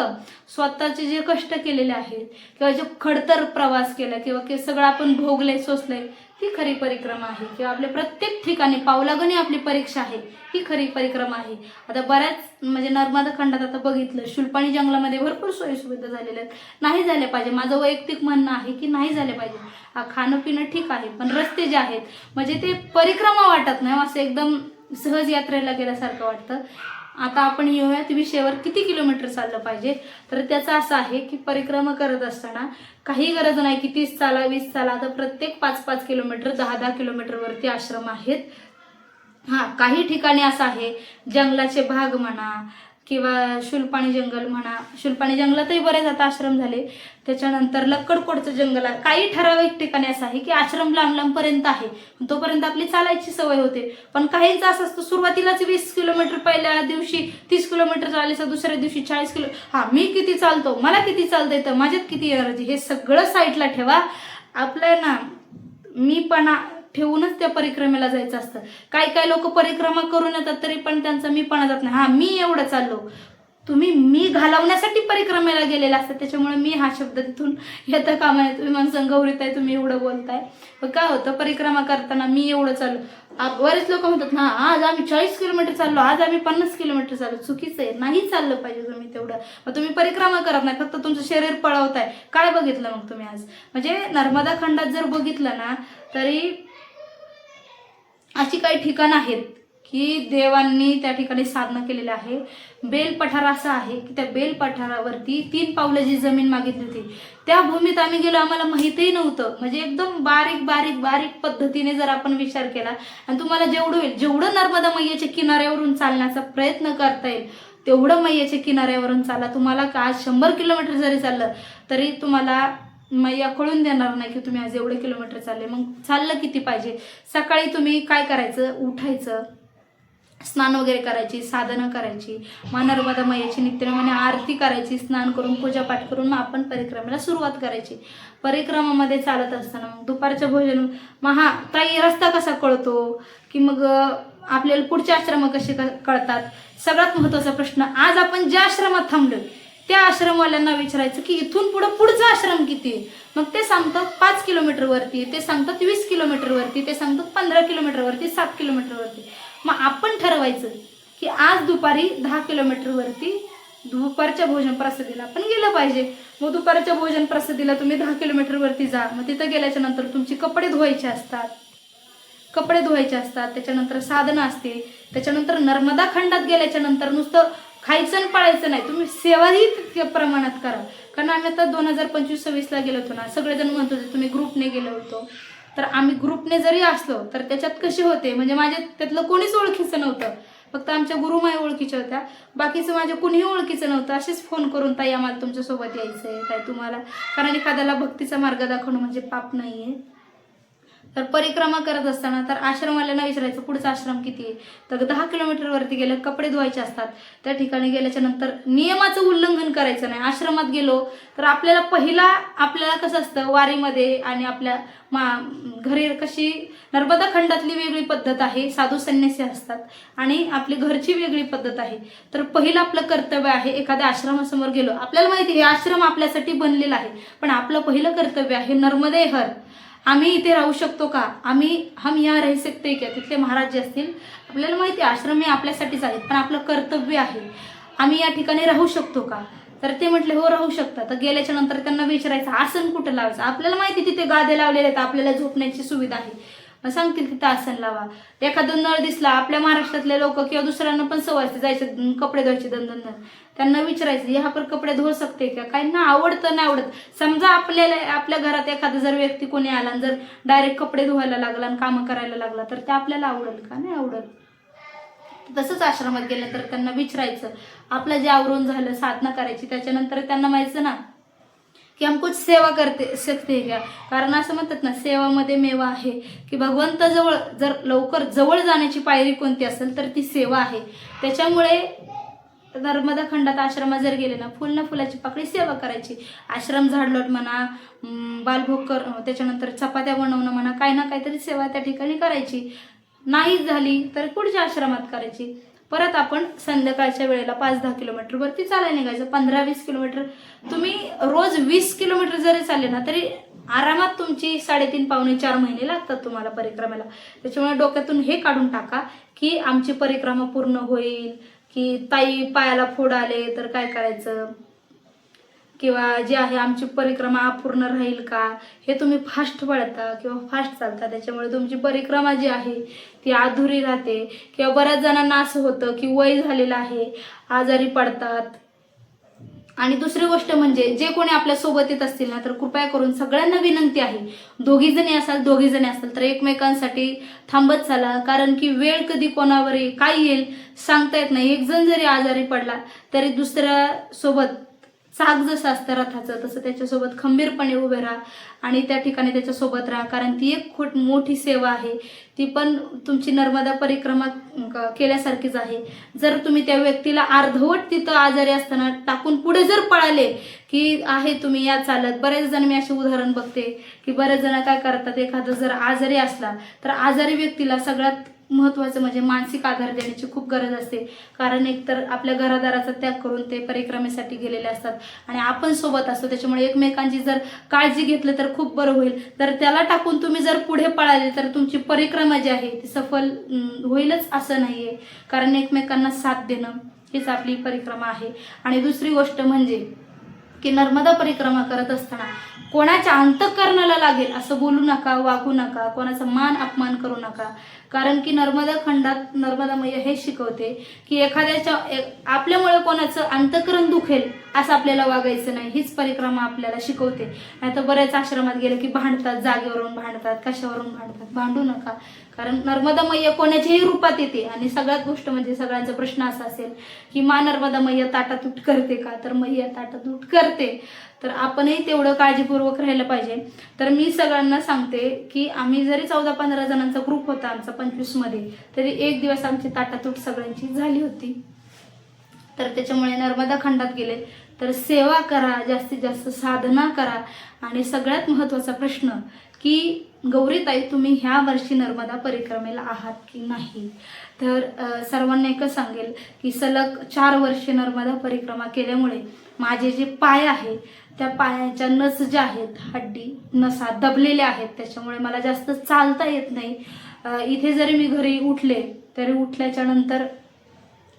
Speaker 1: स्वतःचे जे कष्ट केलेले आहेत किंवा जे खडतर प्रवास केला किंवा सगळं आपण भोगले, सोसले, ती खरी परिक्रमा आहे. किंवा आपल्या प्रत्येक ठिकाणी पावलागणी आपली परीक्षा आहे, ही खरी परिक्रमा आहे. आता बऱ्याच म्हणजे नर्मदा खंडात आता बघितलं, शुलपाणी जंगलामध्ये भरपूर सोयी सुविधा झालेल्या आहेत, नाही झाल्या पाहिजे. माझं वैयक्तिक म्हणणं आहे की नाही झाले पाहिजे. खाणं पिणं ठीक आहे, पण रस्ते जे आहेत म्हणजे ते परिक्रमा वाटत नाही, असं एकदम सहज यात्रेला गेल्यासारखं वाटतं. आता आपण येऊयात विषयावर, किती किलोमीटर चाललं पाहिजे. तर त्याचं असं आहे की परिक्रमा करत असताना काही गरज नाही की 30 चाला 20 चाला. आता प्रत्येक 5-5 किलोमीटर 10-10 किलोमीटर वरती आश्रम आहेत. काही ठिकाणी असं आहे, जंगलाचे भाग म्हणा किंवा शुलपाणी जंगल म्हणा, शुलपाणी जंगलातही बरेच आता आश्रम झाले. त्याच्यानंतर लक्कडकोटचं जंगल आहे. काही ठराविक ठिकाणी असं आहे की आश्रम लांब आहे, तोपर्यंत आपली चालायची सवय होते. पण काहींचं असं असतं, सुरुवातीलाच 20 किलोमीटर, पहिल्या दिवशी 30 किलोमीटर चालायचं, दुसऱ्या दिवशी 40 किलो. मी किती चालतो, मला किती चालता येतं, माझ्यात किती एनर्जी, हे सगळं साईडला ठेवा. आपलं ना मीपणा ठेवूनच त्या परिक्रमेला जायचं असतं. काही लोक परिक्रमा करून येतात तरी पण त्यांचा मीपणा जात नाही. मी एवढं चाललो, तुम्ही मी घालवण्यासाठी परिक्रमेला गेलेला असतात, त्याच्यामुळे मी हा शब्द तिथून येतं कामा नये. तुम्ही माणसं गौरीताई तुम्ही एवढं बोलताय, पण काय होतं, परिक्रमा करताना मी एवढं चाललो. बरेच लोक म्हणतात आज आम्ही 40 किलोमीटर चाललो, आज आम्ही 50 किलोमीटर चाललो. चुकीचं आहे, नाही चाललं पाहिजे तुम्ही तेवढं. मग तुम्ही परिक्रमा करत नाही, फक्त तुमचं शरीर पळवताय. काय बघितलं मग तुम्ही आज? म्हणजे नर्मदा खंडात जर बघितलं ना, तरी अशी काही ठिकाणं आहेत की देवांनी त्या ठिकाणी साधना केलेली आहे. बेल पठार असं आहे की त्या बेल पठारावरती 3 पावलं जी जमीन मागितली होती, त्या भूमीत आम्ही गेलो, आम्हाला माहितीही नव्हतं. म्हणजे एकदम बारीक पद्धतीने जर आपण विचार केला आणि तुम्हाला जेवढं होईल, जेवढं नर्मदा मैयाच्या किनाऱ्यावरून चालण्याचा प्रयत्न करता येईल तेवढं मैयाच्या किनाऱ्यावरून चाला. तुम्हाला आज 100 किलोमीटर जरी चाललं तरी तुम्हाला मैया कळून देणार नाही की तुम्ही आज एवढे किलोमीटर चालले. मग चाललं किती पाहिजे. सकाळी तुम्ही काय करायचं, उठायचं, स्नान वगैरे करायची, साधना करायची, मग नर्मदा मैयाची नित्यनेमाने आरती करायची, स्नान करून पूजापाठ करून मग आपण परिक्रमेला सुरुवात करायची. परिक्रमामध्ये चालत असताना मग दुपारचं भोजन, मग हा ताई रस्ता कसा कळतो, की मग आपल्याला पुढचे आश्रम कसे कळतात, सगळ्यात महत्त्वाचा प्रश्न, आज आपण ज्या आश्रमात थांबलो त्या आश्रमवाल्यांना विचारायचं की इथून पुढचा आश्रम किती आहे. मग ते सांगतात 5 किलोमीटरवरती, ते सांगतात 20 किलोमीटरवरती, ते सांगतात 15 किलोमीटरवरती, 7 किलोमीटरवरती. मग आपण ठरवायचं की आज दुपारी 10 किलोमीटरवरती दुपारच्या भोजन प्रसादीला आपण गेलं पाहिजे. मग दुपारच्या भोजन प्रसादीला तुम्ही 10 किलोमीटरवरती जा. मग तिथं गेल्याच्या नंतर तुमची कपडे धुवायचे असतात, त्याच्यानंतर साधना असते. त्याच्यानंतर नर्मदा खंडात गेल्याच्या नंतर नुसतं खायचं आणि पळायचं नाही, तुम्ही सेवाही तितक्या प्रमाणात करा. कारण आम्ही आता 2025-26ला गेलो होतो ना, सगळेजण म्हणत होते तुम्ही ग्रुपने गेलो होतो. तर आम्ही ग्रुपने जरी असलो तर त्याच्यात कसे होते, म्हणजे माझ्या त्यातलं कोणीच ओळखीचं नव्हतं, फक्त आमच्या गुरुमाई ओळखीच्या होत्या, बाकीचं माझ्या कुणीही ओळखीचं नव्हतं. असेच फोन करून ताई आम्हाला तुमच्यासोबत यायचं आहे, ताई तुम्हाला, कारण एखाद्याला भक्तीचा मार्ग दाखवणं म्हणजे पाप नाही आहे. तर परिक्रमा करत असताना तर आश्रमवाल्यांना विचारायचं पुढचा आश्रम किती आहे, तर 10 किलोमीटरवरती गेलं, कपडे धुवायचे असतात. त्या ठिकाणी गेल्याच्या नंतर नियमाचं उल्लंघन करायचं नाही. आश्रमात गेलो तर आपल्याला कसं असतं वारीमध्ये आणि आपल्या घरी कशी नर्मदा खंडातली वेगळी पद्धत आहे, साधू संन्यासी असतात, आणि आपली घरची वेगळी पद्धत आहे. तर पहिलं आपलं कर्तव्य आहे, एखाद्या आश्रमासमोर गेलो, आपल्याला माहिती आहे हे आश्रम आपल्यासाठी बनलेला आहे, पण आपलं पहिलं कर्तव्य आहे नर्मदे हर, आम्ही इथे राहू शकतो का, हम यहाँ रह सकते क्या. तिथले महाराज जे असतील, आपल्याला माहिती आहे आश्रम हे आपल्यासाठीच आहेत, पण आपलं कर्तव्य आहे आम्ही या ठिकाणी राहू शकतो का. तर ते म्हटले हो राहू शकता. तर गेल्याच्या नंतर त्यांना विचारायचं आसन कुठं लावायचं, आपल्याला माहिती तिथे गादे लावलेले आहेत, आपल्याला झोपण्याची सुविधा आहे, मग सांगतील तिथं आसन लावा. एखादं नळ दिसला, आपल्या महाराष्ट्रातले लोक किंवा दुसऱ्यांना पण सवय असते जायचं कपडे धुवायचे दन, त्यांना विचारायचं यहाँ पर कपडे धुवू शकते का, काही ना आवडतं नाही आवडत. समजा आपल्या घरात एखादा जर व्यक्ती कोणी आला आणि जर डायरेक्ट कपडे धुवायला लागला आणि कामं करायला लागला तर ते आपल्याला आवडेल का, नाही आवडत. तसंच आश्रमात गेल्यानंतर त्यांना विचारायचं आपलं जे आवरून झालं, साधना करायची, त्याच्यानंतर त्यांना माहिती ना की हम कुछ सेवा करते सकते क्या. कारण असं म्हणतात ना सेवामध्ये मेवा आहे, की भगवंताजवळ जर लवकर जवळ जाण्याची पायरी कोणती असेल तर ती सेवा आहे. त्याच्यामुळे नर्मदा खंडात आश्रमात जर गेले ना, फुल ना फुलाची पाकळी सेवा करायची. आश्रम झाडलोट म्हणा, बालभोग त्याच्यानंतर चपात्या बनवणं म्हणा, काही ना काहीतरी सेवा त्या ठिकाणी करायची. नाही झाली तर पुढच्या आश्रमात करायची. परत आपण संध्याकाळच्या वेळेला 5-10 किलोमीटरवरती चालायला निघायचं. 15-20 किलोमीटर, तुम्ही रोज 20 किलोमीटर जरी चालले ना तरी आरामात तुमची 3.5-4 महिने लागतात तुम्हाला परिक्रमेला. त्याच्यामुळे डोक्यातून हे काढून टाका की आमची परिक्रमा पूर्ण होईल, की ताई पायाला फोड आले तर काय करायचं, किंवा जे आहे आमची परिक्रमा अपूर्ण राहील का. हे तुम्ही फास्ट पळता किंवा फास्ट चालता, त्याच्यामुळे तुमची परिक्रमा जी आहे ती अधुरी राहते. किंवा बऱ्याच जणांना असं होतं की वय झालेलं आहे, आजारी पडतात. आणि दुसरी गोष्ट म्हणजे जे कोणी आपल्या सोबत येत असतील ना तर कृपया करून सगळ्यांना विनंती आहे, दोघी जणी असाल तर एकमेकांसाठी थांबत चाला. कारण की वेळ कधी कोणावर काय येईल सांगता येत नाही. एक जण जरी आजारी पडला तरी दुसऱ्या सोबत चाक जसं असतं रथाचं तसं त्याच्यासोबत खंबीरपणे उभे राहा आणि त्या ठिकाणी त्याच्यासोबत राहा. कारण ती एक खूप मोठी सेवा आहे, ती पण तुमची नर्मदा परिक्रमा केल्यासारखीच आहे. जर तुम्ही त्या व्यक्तीला अर्धवट तिथं आजारी असताना टाकून पुढे जर पळाले की आहे तुम्ही या चालत, बरेच जण मी असे उदाहरण बघते की बरेच जण काय करतात, एखादा जर आजारी असला तर आजारी व्यक्तीला सगळ्यात महत्त्वाचं म्हणजे मानसिक आधार देण्याची खूप गरज असते. कारण एकतर आपल्या घरादाराचा त्याग करून ते परिक्रमेसाठी गेलेले असतात आणि आपण सोबत असतो, त्याच्यामुळे एकमेकांची जर काळजी घेतलं तर खूप बरं होईल. तर त्याला टाकून तुम्ही जर पुढे पळाले तर तुमची परिक्रमा जी आहे ती सफल होईलच असं नाही आहे. कारण एकमेकांना साथ देणं हीच आपली परिक्रमा आहे. आणि दुसरी गोष्ट म्हणजे की नर्मदा परिक्रमा करत असताना कोणाच्या अंतःकरणाला लागेल असं बोलू नका, वागू नका, कोणाचा मान अपमान करू नका. कारण की नर्मदा खंडात नर्मदा मैया हे शिकवते की एखाद्याच्या आपल्यामुळे कोणाचं अंतःकरण दुखेल असं आपल्याला वागायचं नाही. हीच परिक्रमा आपल्याला शिकवते. नाही तर बऱ्याच आश्रमात गेलं की भांडतात, जागेवरून भांडतात, कशावरून भांडतात. भांडू नका, कारण नर्मदा मैया कोणाच्याही रूपात येते. आणि सगळ्यात गोष्ट म्हणजे सगळ्यांचा प्रश्न असा असेल की नर्मदा मैया ताटात उठ करते का, तर मैया ताटात उठ करते. तर आपणही तेवढं काळजीपूर्वक राहायला पाहिजे. तर मी सगळ्यांना सांगते की आम्ही जरी 14-15 जणांचा ग्रुप होता आमचा 25मध्ये, तरी एक दिवस आमची ताटातूट सगळ्यांची झाली होती. तर त्याच्यामुळे नर्मदा खंडात गेले तर सेवा करा, जास्तीत जास्त साधना करा. आणि सगळ्यात महत्त्वाचा प्रश्न की गौरीताई तुम्ही ह्या वर्षी नर्मदा परिक्रमेला आहात की नाही. तर सर्वांना एकच सांगेल की सलग 4 वर्षे नर्मदा परिक्रमा केल्यामुळे माझे जे पाय आहे त्या पायाच्या नस ज्या आहेत, हड्डी नसा दबलेल्या आहेत, त्याच्यामुळे मला जास्त चालता येत नाही. इथे जरी मी घरी उठले तरी उठल्याच्या नंतर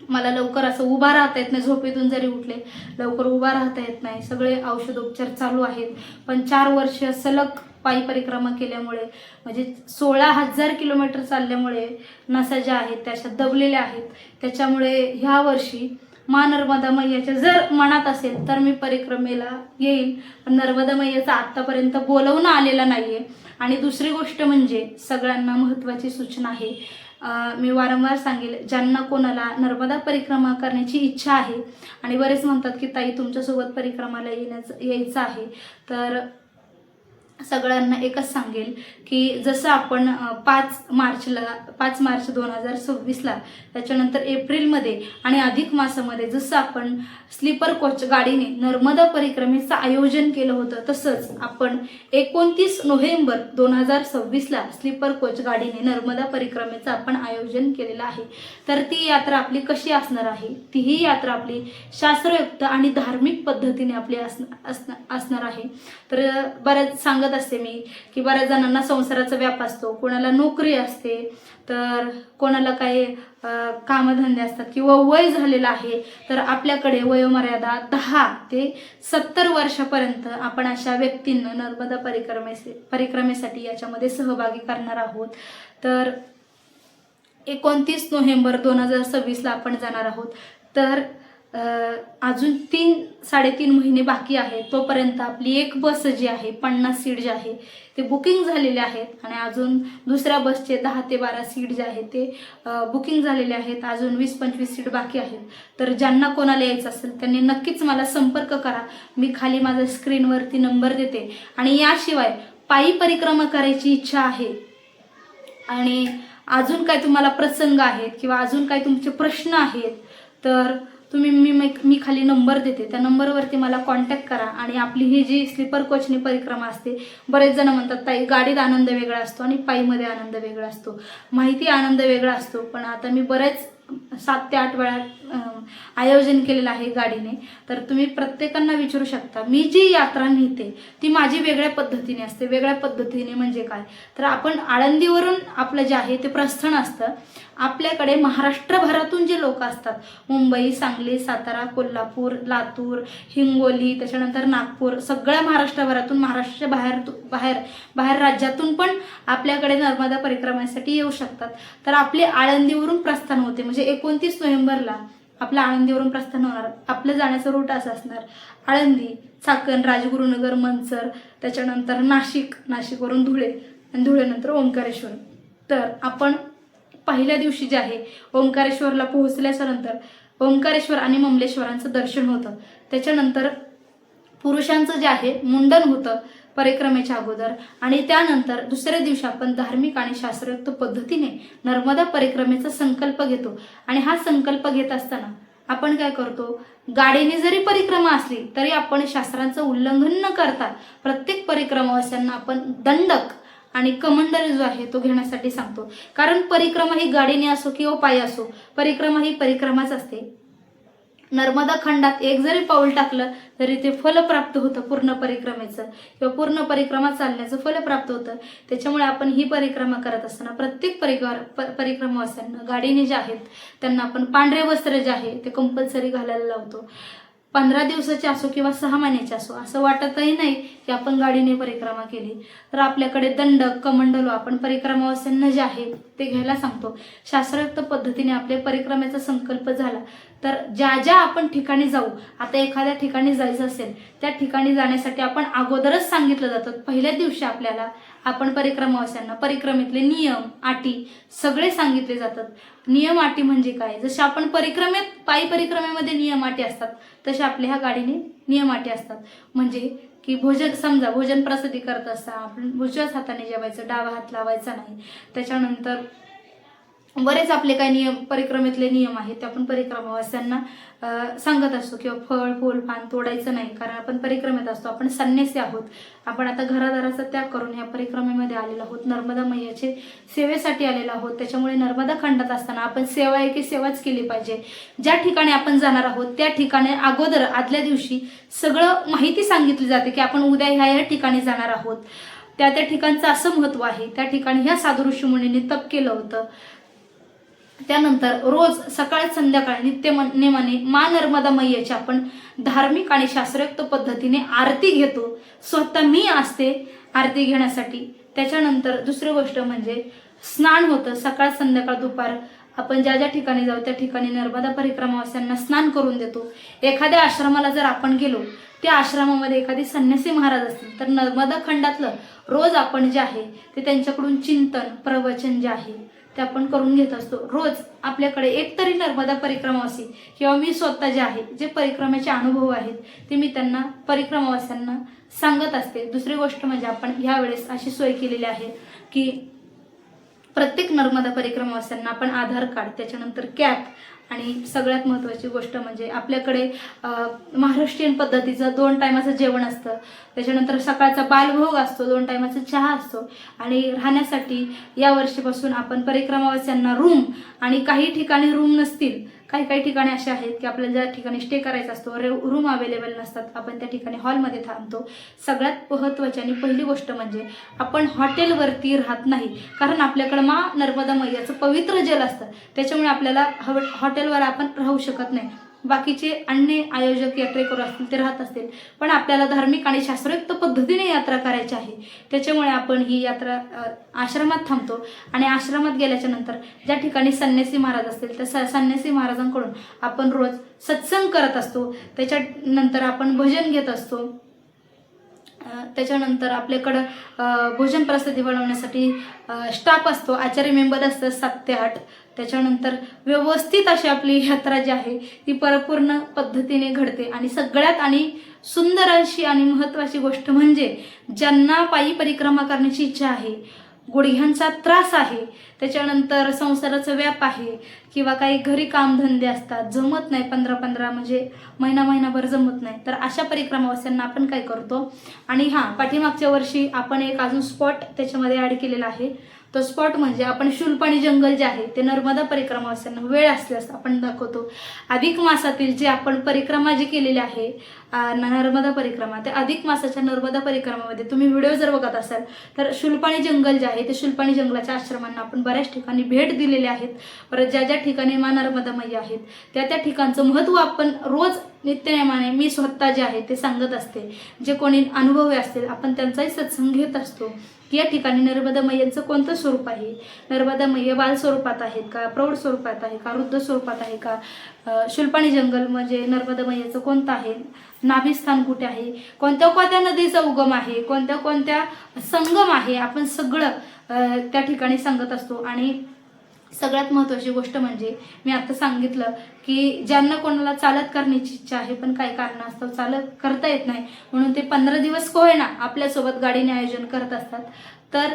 Speaker 1: मला लवकर असं उभा राहता येत नाही. झोपेतून जरी उठले लवकर उभा राहता येत नाही. सगळे औषधोपचार चालू आहेत. पण 4 वर्ष सलग पायी परिक्रमा केल्यामुळे म्हणजे 16,000 किलोमीटर चालल्यामुळे नसा ज्या आहेत त्या अशा दबलेल्या आहेत. त्याच्यामुळे ह्या वर्षी नर्मदा मैयाच्या जर मनात असेल तर मी परिक्रमेला येईल, पण नर्मदा मैयाचा आत्तापर्यंत बोलवणं आलेला नाहीये. आणि दुसरी गोष्ट म्हणजे सगळ्यांना महत्त्वाची सूचना आहे, मी वारंवार सांगेल, ज्यांना कोणाला नर्मदा परिक्रमा करण्याची इच्छा आहे आणि बरेच म्हणतात की ताई तुमच्यासोबत परिक्रमाला यायचं आहे, तर सगळ्यांना एकच सांगेल की जसं आपण 5 मार्च 2026ला, त्याच्यानंतर एप्रिलमध्ये आणि अधिक मासामध्ये जसं आपण स्लीपर कोच गाडीने नर्मदा परिक्रमेचं आयोजन केलं होतं, तसंच आपण 29 नोव्हेंबर 2026ला स्लीपर कोच गाडीने नर्मदा परिक्रमेचं आपण आयोजन केलेलं आहे. तर ती यात्रा आपली कशी असणार आहे, तीही यात्रा आपली शास्त्रयुक्त आणि धार्मिक पद्धतीने आपली असणार आहे. तर बऱ्याच सांगत असते मी की बऱ्याच जणांना संसाराचा व्याप असतो, कोणाला नोकरी असते, तर कोणाला काही कामधंदे असतात किंवा वय झालेलं आहे. तर आपल्याकडे वयोमर्यादा 10 ते 70 वर्षापर्यंत आपण अशा व्यक्तींना नर्मदा परिक्रमेसाठी याच्यामध्ये सहभागी करणार आहोत. तर 29 नोव्हेंबर 2026ला आपण जाणार आहोत. तर अजून 3-3.5 महिने बाकी आहे. तोपर्यंत आपली एक बस जी आहे 50 सीट जे आहे ते बुकिंग झालेले आहेत आणि अजून दुसऱ्या बसचे 10 ते 12 सीट जे आहे ते बुकिंग झालेले आहेत. अजून 20-25 सीट बाकी आहेत. तर ज्यांना कोणाला यायचं असेल त्यांनी नक्कीच मला संपर्क करा. मी खाली माझ्या स्क्रीनवरती नंबर देते. आणि याशिवाय पायी परिक्रमा करायची इच्छा आहे आणि अजून काय तुम्हाला प्रसंग आहेत किंवा अजून काय तुमचे प्रश्न आहेत, तर तुम्ही मी खाली नंबर देते, त्या नंबरवरती मला कॉन्टॅक्ट करा. आणि आपली ही जी स्लीपर कोचनी परिक्रमा असते, बरेच जण म्हणतात ताई गाडीत आनंद वेगळा असतो आणि पायीमध्ये आनंद वेगळा असतो. माहिती आनंद वेगळा असतो, पण आता मी बरेच 7 ते 8 वेळा आयोजन केलेलं आहे गाडीने. तर तुम्ही प्रत्येकांना विचारू शकता. मी जी यात्रा नेते ती माझी वेगळ्या पद्धतीने असते. वेगळ्या पद्धतीने म्हणजे काय, तर आपण आळंदीवरून आपलं जे आहे ते प्रस्थान असतं. आपल्याकडे महाराष्ट्रभरातून जे लोक असतात, मुंबई, सांगली, सातारा, कोल्हापूर, लातूर, हिंगोली, त्याच्यानंतर नागपूर, सगळ्या महाराष्ट्रभरातून, महाराष्ट्राच्या बाहेर राज्यातून पण आपल्याकडे नर्मदा परिक्रमेसाठी येऊ शकतात. तर आपले आळंदीवरून प्रस्थान होते, म्हणजे 29 नोव्हेंबरला आपलं आळंदीवरून प्रस्थान होणार. आपलं जाण्याचं रूट असं असणार, आळंदी, चाकण, राजगुरुनगर, मनसर, त्याच्यानंतर नाशिकवरून धुळे आणि धुळेनंतर ओंकारेश्वर. तर आपण पहिल्या दिवशी जे आहे ओंकारेश्वरला पोहोचल्याच्या नंतर ओंकारेश्वर आणि ममलेश्वरांचं दर्शन होतं. त्याच्यानंतर पुरुषांचं जे आहे मुंडन होतं परिक्रमेच्या अगोदर. आणि त्यानंतर दुसऱ्या दिवशी आपण धार्मिक आणि शास्त्रयुक्त पद्धतीने नर्मदा परिक्रमेचा संकल्प घेतो. आणि हा संकल्प घेत असताना आपण काय करतो, गाडीने जरी परिक्रमा असली तरी आपण शास्त्रांचं उल्लंघन न करता प्रत्येक परिक्रमावाल्यांना आपण दंडक आणि कमंडल जो आहे तो घेण्यासाठी सांगतो. कारण परिक्रमा ही गाडीने असो किंवा पायी असो, परिक्रमा ही परिक्रमाच असते. नर्मदा खंडात एक जरी पाऊल टाकलं तरी ते फल प्राप्त होतं पूर्ण परिक्रमेचं, किंवा पूर्ण परिक्रमा चालण्याचं फल प्राप्त होतं. त्याच्यामुळे आपण ही परिक्रमा करत असताना प्रत्येक परिक्रमावाल्यांना गाडीने जे आहेत त्यांना आपण पांढरे वस्त्र जे आहे ते कंपल्सरी घालायला लावतो. 15 दिवसाचे असो किंवा 6 महिन्याचे असो, असं वाटतही नाही की आपण गाडीने परिक्रमा केली. तर आपल्याकडे दंडक, कमंडलो आपण परिक्रमावाल्यांना जे आहे ते घ्यायला सांगतो. शास्त्रयुक्त पद्धतीने आपल्या परिक्रमेचा संकल्प झाला तर ज्या ज्या आपण ठिकाणी जाऊ, आता एखाद्या ठिकाणी जायचं असेल त्या ठिकाणी जाण्यासाठी आपण अगोदरच सांगितलं जातं. पहिल्या दिवशी आपल्याला आपण परिक्रमावास्यांना परिक्रमेतले नियम अटी सगळे सांगितले जातात. नियम अटी म्हणजे काय, जसे आपण पायी परिक्रमेमध्ये नियम अटी असतात तसे आपल्या ह्या गाडीने नियम अटी असतात. म्हणजे की भोजन प्रसिद्धी करत असताना आपण उजव्याच हाताने जेवायचं, डावा हात लावायचा नाही. त्याच्यानंतर बरेच आपले काही नियम परिक्रमेतले नियम आहेत ते आपण परिक्रमावास्यांना सांगत असतो. किंवा फळ फूल पान तोडायचं नाही, कारण आपण परिक्रमेत असतो, आपण संन्यासी आहोत. आपण आता घरादाराचा त्याग करून ह्या परिक्रमेमध्ये आलेलो आहोत, नर्मदा मैयाचे सेवेसाठी आलेलो आहोत. त्याच्यामुळे नर्मदा खंडात असताना आपण सेवाच केली पाहिजे. ज्या ठिकाणी आपण जाणार आहोत त्या ठिकाणी अगोदर आदल्या दिवशी सगळं माहिती सांगितली जाते की आपण उद्या ह्या ठिकाणी जाणार आहोत, त्या ठिकाणचं असं महत्त्व आहे, त्या ठिकाणी ह्या साधू ऋषी मुनींनी तप केलं होतं. त्यानंतर रोज सकाळ संध्याकाळ नित्यनेमाने नर्मदा मैयाची आपण धार्मिक आणि शास्त्रोक्त पद्धतीने आरती घेतो. स्वतः मी असते आरती घेण्यासाठी. त्याच्यानंतर दुसरी गोष्ट म्हणजे स्नान होतं. सकाळ संध्याकाळ दुपार आपण ज्या ज्या ठिकाणी जाऊ त्या ठिकाणी नर्मदा परिक्रमावास्यांना स्नान करून देतो. एखाद्या आश्रमाला जर आपण गेलो, त्या आश्रमामध्ये एखादी संन्यासी महाराज असतील तर नर्मदा खंडातलं रोज आपण जे आहे ते त्यांच्याकडून चिंतन प्रवचन जे आहे ते आपण करून घेत असतो. रोज आपल्याकडे एकतरी नर्मदा परिक्रमावासी किंवा मी स्वतः जे आहे जे परिक्रमेचे अनुभव आहेत ते मी त्यांना परिक्रमावास्यांना सांगत असते. दुसरी गोष्ट म्हणजे आपण ह्यावेळेस अशी सोय केलेली आहे की प्रत्येक नर्मदा परिक्रमावास्यांना आपण आधार कार्ड, त्याच्यानंतर कॅप आणि सगळ्यात महत्त्वाची गोष्ट म्हणजे आपल्याकडे महाराष्ट्रीयन पद्धतीचं 2 टायमाचं जेवण असतं. त्याच्यानंतर सकाळचा बालभोग असतो, 2 टायमाचा चहा असतो. आणि राहण्यासाठी या वर्षीपासून आपण परिक्रमावास्यांना रूम, आणि काही ठिकाणी रूम नसतील, काही ठिकाणी असे आहेत की आपल्याला ज्या ठिकाणी स्टे करायचा असतो रूम अवेलेबल नसतात, आपण त्या ठिकाणी हॉलमध्ये थांबतो. सगळ्यात महत्त्वाची आणि पहिली गोष्ट म्हणजे आपण हॉटेलवरती राहत नाही, कारण आपल्याकडं नर्मदा मैयाचं पवित्र जल असतं. त्याच्यामुळे आपल्याला हॉटेलवर आपण राहू शकत नाही. बाकीचे अन्य आयोजक यात्रेकरू असतील ते राहत असतील, पण आपल्याला धार्मिक आणि शास्त्रोक्त पद्धतीने यात्रा करायची आहे. त्याच्यामुळे आपण ही यात्रा आश्रमात थांबतो. आणि आश्रमात गेल्याच्या नंतर ज्या ठिकाणी संन्यासी महाराज असतील त्या संन्यासी महाराजांकडून आपण रोज सत्संग करत असतो. त्याच्यानंतर आपण भजन घेत असतो. त्याच्यानंतर आपल्याकडं भोजन प्रसिद्धी बनवण्यासाठी स्टाफ असतो, आचार्य मेंबर असतात 7 ते 8. त्याच्यानंतर व्यवस्थित अशी आपली यात्रा जी आहे ती परिपूर्ण पद्धतीने घडते. आणि सगळ्यात आणि सुंदर अशी आणि महत्त्वाची गोष्ट म्हणजे ज्यांना पायी परिक्रमा करण्याची इच्छा आहे, गुडघ्यांचा त्रास आहे, त्याच्यानंतर संसाराचा व्याप आहे, किंवा काही घरी कामधंदे असतात, जमत नाही 15-15 म्हणजे महिनाभर जमत नाही, तर अशा परिक्रमावास्यांना आपण काय करतो. आणि पाठीमागच्या वर्षी आपण एक अजून स्पॉट त्याच्यामध्ये ॲड केलेला आहे. तो स्पॉट म्हणजे आपण शूलपाणी जंगल जे आहे ते नर्मदा परिक्रमावास्यांना वेळ असल्यास आपण दाखवतो. अधिक मासातील जे आपण परिक्रमा जी केलेली आहे नर्मदा परिक्रमा, त्या अधिक मासाच्या नर्मदा परिक्रमामध्ये तुम्ही व्हिडिओ जर बघत असाल तर शूलपाणी जंगल जे आहे ते शूलपाणी जंगलाच्या आश्रमांना आपण बऱ्याच ठिकाणी भेट दिलेली आहेत. परत ज्या ज्या ठिकाणी नर्मदा मैया आहेत त्या ठिकाणचं महत्त्व आपण रोज नित्यनेमाने मी स्वतः जे आहे ते सांगत असते. जे कोणी अनुभवी असतील आपण त्यांचाही सत्संग घेत असतो की या ठिकाणी नर्मदा मैयांचं कोणतं स्वरूप आहे, नर्मदा मैया बाल स्वरूपात आहेत का, प्रौढ स्वरूपात आहे का, वृद्ध स्वरूपात आहे का, शूलपाणी जंगल म्हणजे नर्मदा मैयाचं कोणतं आहे, नाभिस्थान कुठे आहे, कोणत्या नदीचा उगम आहे, कोणत्या संगम आहे, आपण सगळं त्या ठिकाणी सांगत असतो. आणि सगळ्यात महत्त्वाची गोष्ट म्हणजे मी आता सांगितलं की ज्यांना कोणाला चालत करण्याची इच्छा आहे पण काही कारणास्तव चालत करता येत नाही, म्हणून ते 15 दिवस का होईना आपल्यासोबत गाडीने आयोजन करत असतात. तर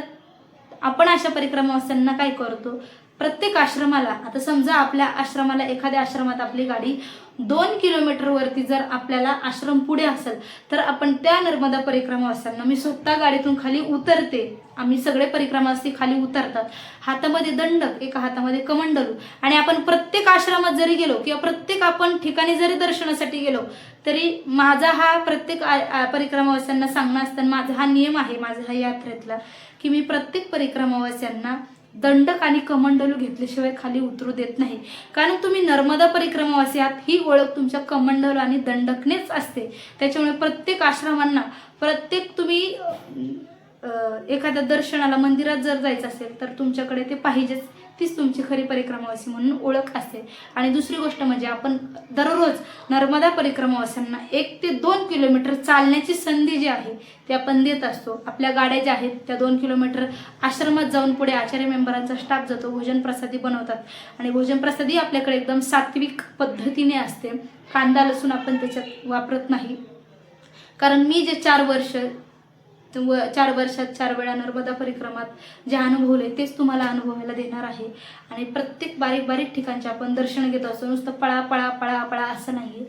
Speaker 1: आपण अशा परिक्रमावास्यांना काय करतो, प्रत्येक आश्रमाला, आता समजा आपल्या आश्रमाला एखाद्या आश्रमात आपली गाडी 2 किलोमीटरवरती जर आपल्याला आश्रम पुढे असेल तर आपण त्या नर्मदा परिक्रमावास्यांना मी स्वतः गाडीतून खाली उतरते, आम्ही सगळे परिक्रमावासी खाली उतरतात, हातामध्ये दंडक, एका हातामध्ये कमंडलू, आणि आपण प्रत्येक आश्रमात जरी गेलो किंवा प्रत्येक आपण ठिकाणी जरी दर्शनासाठी गेलो तरी माझा हा प्रत्येक परिक्रमावास्यांना सांगणं असताना माझा हा नियम आहे, माझा हा यात्रेतला, की मी प्रत्येक परिक्रमावास्यांना दंडक आणि कमंडलू घेतल्याशिवाय खाली उतरू देत नाही. कारण तुम्ही नर्मदा परिक्रमावासी आहात ही ओळख तुमच्या कमंडलू आणि दंडकनेच असते. त्याच्यामुळे प्रत्येक आश्रमांना, प्रत्येक तुम्ही एखाद्या दर्शनाला मंदिरात जर जायचं असेल तर तुमच्याकडे ते पाहिजेच, तीच तुमची खरी परिक्रमावासी म्हणून ओळख असते. आणि दुसरी गोष्ट म्हणजे आपण दररोज नर्मदा परिक्रमावासींना 1 ते 2 किलोमीटर चालण्याची संधी जी आहे ती आपण देत असतो. आपल्या गाड्या ज्या आहेत त्या 2 किलोमीटर आश्रमात जाऊन पुढे आचार्य मेंबरांचा स्टाफ जातो, भोजन प्रसादी बनवतात आणि भोजन प्रसादी आपल्याकडे एकदम सात्विक पद्धतीने असते. कांदा लसूण आपण त्याच्यात वापरत नाही. कारण मी जे 4 वर्षात 4 वेळा नर्मदा परिक्रमात जे अनुभवले तेच तुम्हाला अनुभवायला देणार आहे. आणि प्रत्येक बारीक बारीक ठिकाणचे आपण दर्शन घेत असतो. नुसतं पळा पळा पळा पळा असं नाही.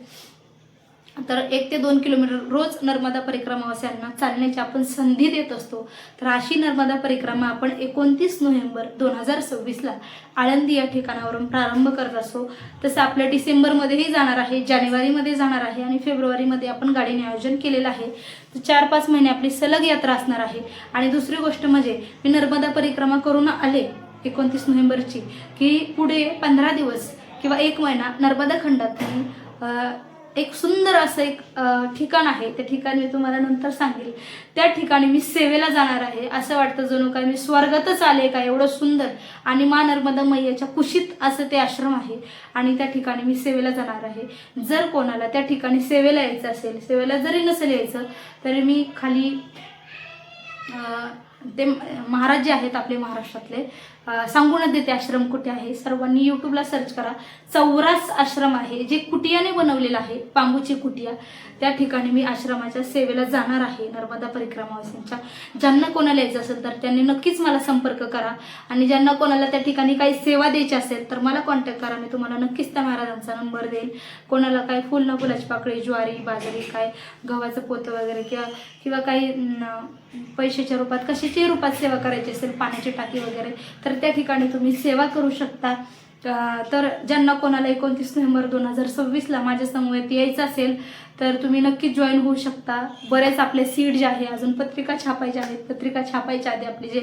Speaker 1: तर 1 ते 2 किलोमीटर रोज नर्मदा परिक्रमावासियांना चालण्याची आपण संधी देत असतो. तर अशी नर्मदा परिक्रमा आपण 29 नोव्हेंबर 2026ला आळंदी या ठिकाणावरून प्रारंभ करत असतो. तसं आपल्या डिसेंबरमध्येही जाणार आहे, जानेवारीमध्ये जाणार आहे आणि फेब्रुवारीमध्ये आपण गाडी नियोजन केलेलं आहे. 4-5 महिने आपली सलग यात्रा असणार आहे. आणि दुसरी गोष्ट म्हणजे मी नर्मदा परिक्रमा करून आले 29 नोव्हेंबरची की पुढे 15 दिवस किंवा 1 महिना नर्मदा खंडात एक सुंदर असं एक ठिकाण आहे. त्या ठिकाणी मी तुम्हाला नंतर सांगेल. त्या ठिकाणी मी सेवेला जाणार आहे. असं वाटतं जणू काय मी स्वर्गातच आले का, एवढं सुंदर. आणि मा नर्मदा मैयाच्या कुशीत असं ते आश्रम आहे आणि त्या ठिकाणी मी सेवेला जाणार आहे. जर कोणाला त्या ठिकाणी सेवेला यायचं असेल, सेवेला जरी नसेल यायचं तरी मी खाली ते महाराज जे आहेत आपले महाराष्ट्रातले सांगूनच देते आश्रम कुठे आहे. सर्वांनी यूट्यूबला सर्च करा. चौरास आश्रम आहे जे कुटियाने बनवलेलं आहे, बांबूची कुटिया. त्या ठिकाणी मी आश्रमाच्या सेवेला जाणार आहे नर्मदा परिक्रमावासींच्या. ज्यांना कोणाला यायचं असेल तर त्यांनी नक्कीच मला संपर्क करा. आणि ज्यांना कोणाला त्या ठिकाणी काही सेवा द्यायची असेल तर मला कॉन्टॅक्ट करा. मी तुम्हाला नक्कीच त्या महाराजांचा नंबर देईल. कोणाला काय फुल न फुलाची पाकळी, ज्वारी बाजरी, काय गव्हाचं पोतं वगैरे किंवा काही पैशाच्या रूपात कशाच्याही रूपात सेवा करायची असेल, पाण्याची टाकी वगैरे, तर त्या ठिकाणी तुम्ही सेवा करू शकता. तर ज्यांना कोणाला 29 नोव्हेंबर 2026ला माझ्या समूहात यायचं असेल तर तुम्ही नक्कीच जॉईन होऊ शकता. बरेच आपले सीट जे आहे अजून पत्रिका छापायच्या आहेत. पत्रिका छापायच्या आधी आपले जे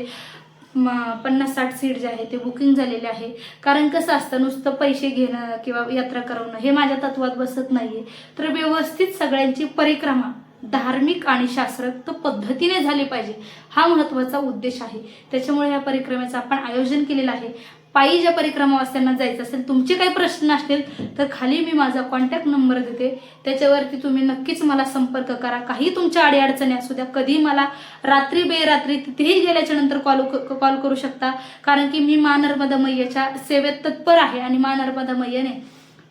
Speaker 1: 50-60 सीट जे आहे ते बुकिंग झालेले आहे. कारण कसं असतं, नुसतं पैसे घेणं किंवा यात्रा करवणं हे माझ्या तत्वात बसत नाहीये. तर व्यवस्थित सगळ्यांची परिक्रमा धार्मिक आणि शास्त्रोक्त पद्धतीने झाली पाहिजे, हा महत्त्वाचा उद्देश आहे. त्याच्यामुळे या परिक्रमेचं आपण आयोजन केलेलं आहे. पायी ज्या परिक्रमावासियांना जायचं असेल, तुमचे काही प्रश्न असतील तर खाली मी माझा कॉन्टॅक्ट नंबर देते, त्याच्यावरती तुम्ही नक्कीच मला संपर्क करा. काही तुमच्या अडीअडचणी असू द्या, कधी मला रात्री बेरात्री तिथेही गेल्याच्या नंतर कॉल करू शकता. कारण की मी मा नर्मदा मैयाच्या सेवेत तत्पर आहे आणि मा नर्मदा मैयाने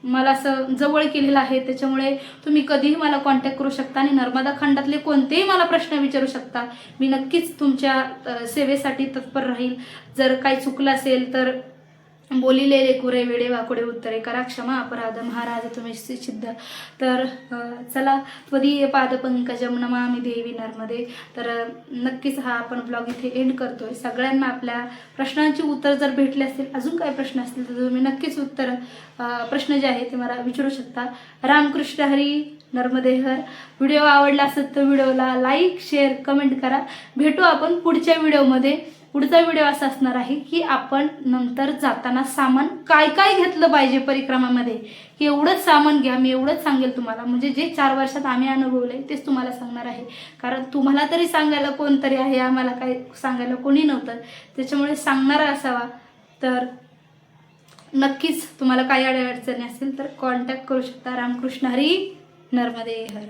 Speaker 1: मला असं जवळ केलेलं आहे. त्याच्यामुळे तुम्ही कधीही मला कॉन्टॅक्ट करू शकता आणि नर्मदा खंडातले कोणतेही मला प्रश्न विचारू शकता. मी नक्कीच तुमच्या सेवेसाठी तत्पर राहील. जर काही चुकलं असेल तर बोलिलेले कुरे वेडे वाकुडे उत्तरे करा क्षमा अपराध महाराज तुम्ही सिद्ध. तर चला, त्वदीय पादपंकजम नमामि देवी नर्मदे. तर नक्कीच हा आपण ब्लॉग इथे एंड करतोय. सगळ्यांना आपल्या प्रश्नांची उत्तर जर भेटले असतील, अजून काही प्रश्न असतील तर तुम्ही नक्कीच प्रश्न जे आहे ते मला विचारू शकता. रामकृष्ण हरी, नर्मदे हर. व्हिडिओ आवडला असेल तर व्हिडिओला लाईक शेअर कमेंट करा. भेटू आपण पुढच्या व्हिडिओमध्ये. पुढचा व्हिडिओ असा असणार आहे की आपण नंतर जाताना सामान काय काय घेतलं पाहिजे परिक्रमामध्ये, की एवढंच सामान घ्या. मी एवढंच सांगेल तुम्हाला, म्हणजे जे 4 वर्षात आम्ही अनुभवले तेच तुम्हाला सांगणार आहे. कारण तुम्हाला तरी सांगायला कोणतरी आहे, आम्हाला काही सांगायला कोणी नव्हतं. त्याच्यामुळे सांगणारा असावा. तर नक्कीच तुम्हाला काही अडचणी असतील तर कॉन्टॅक्ट करू शकता. रामकृष्ण हरी, नर्मदे हर.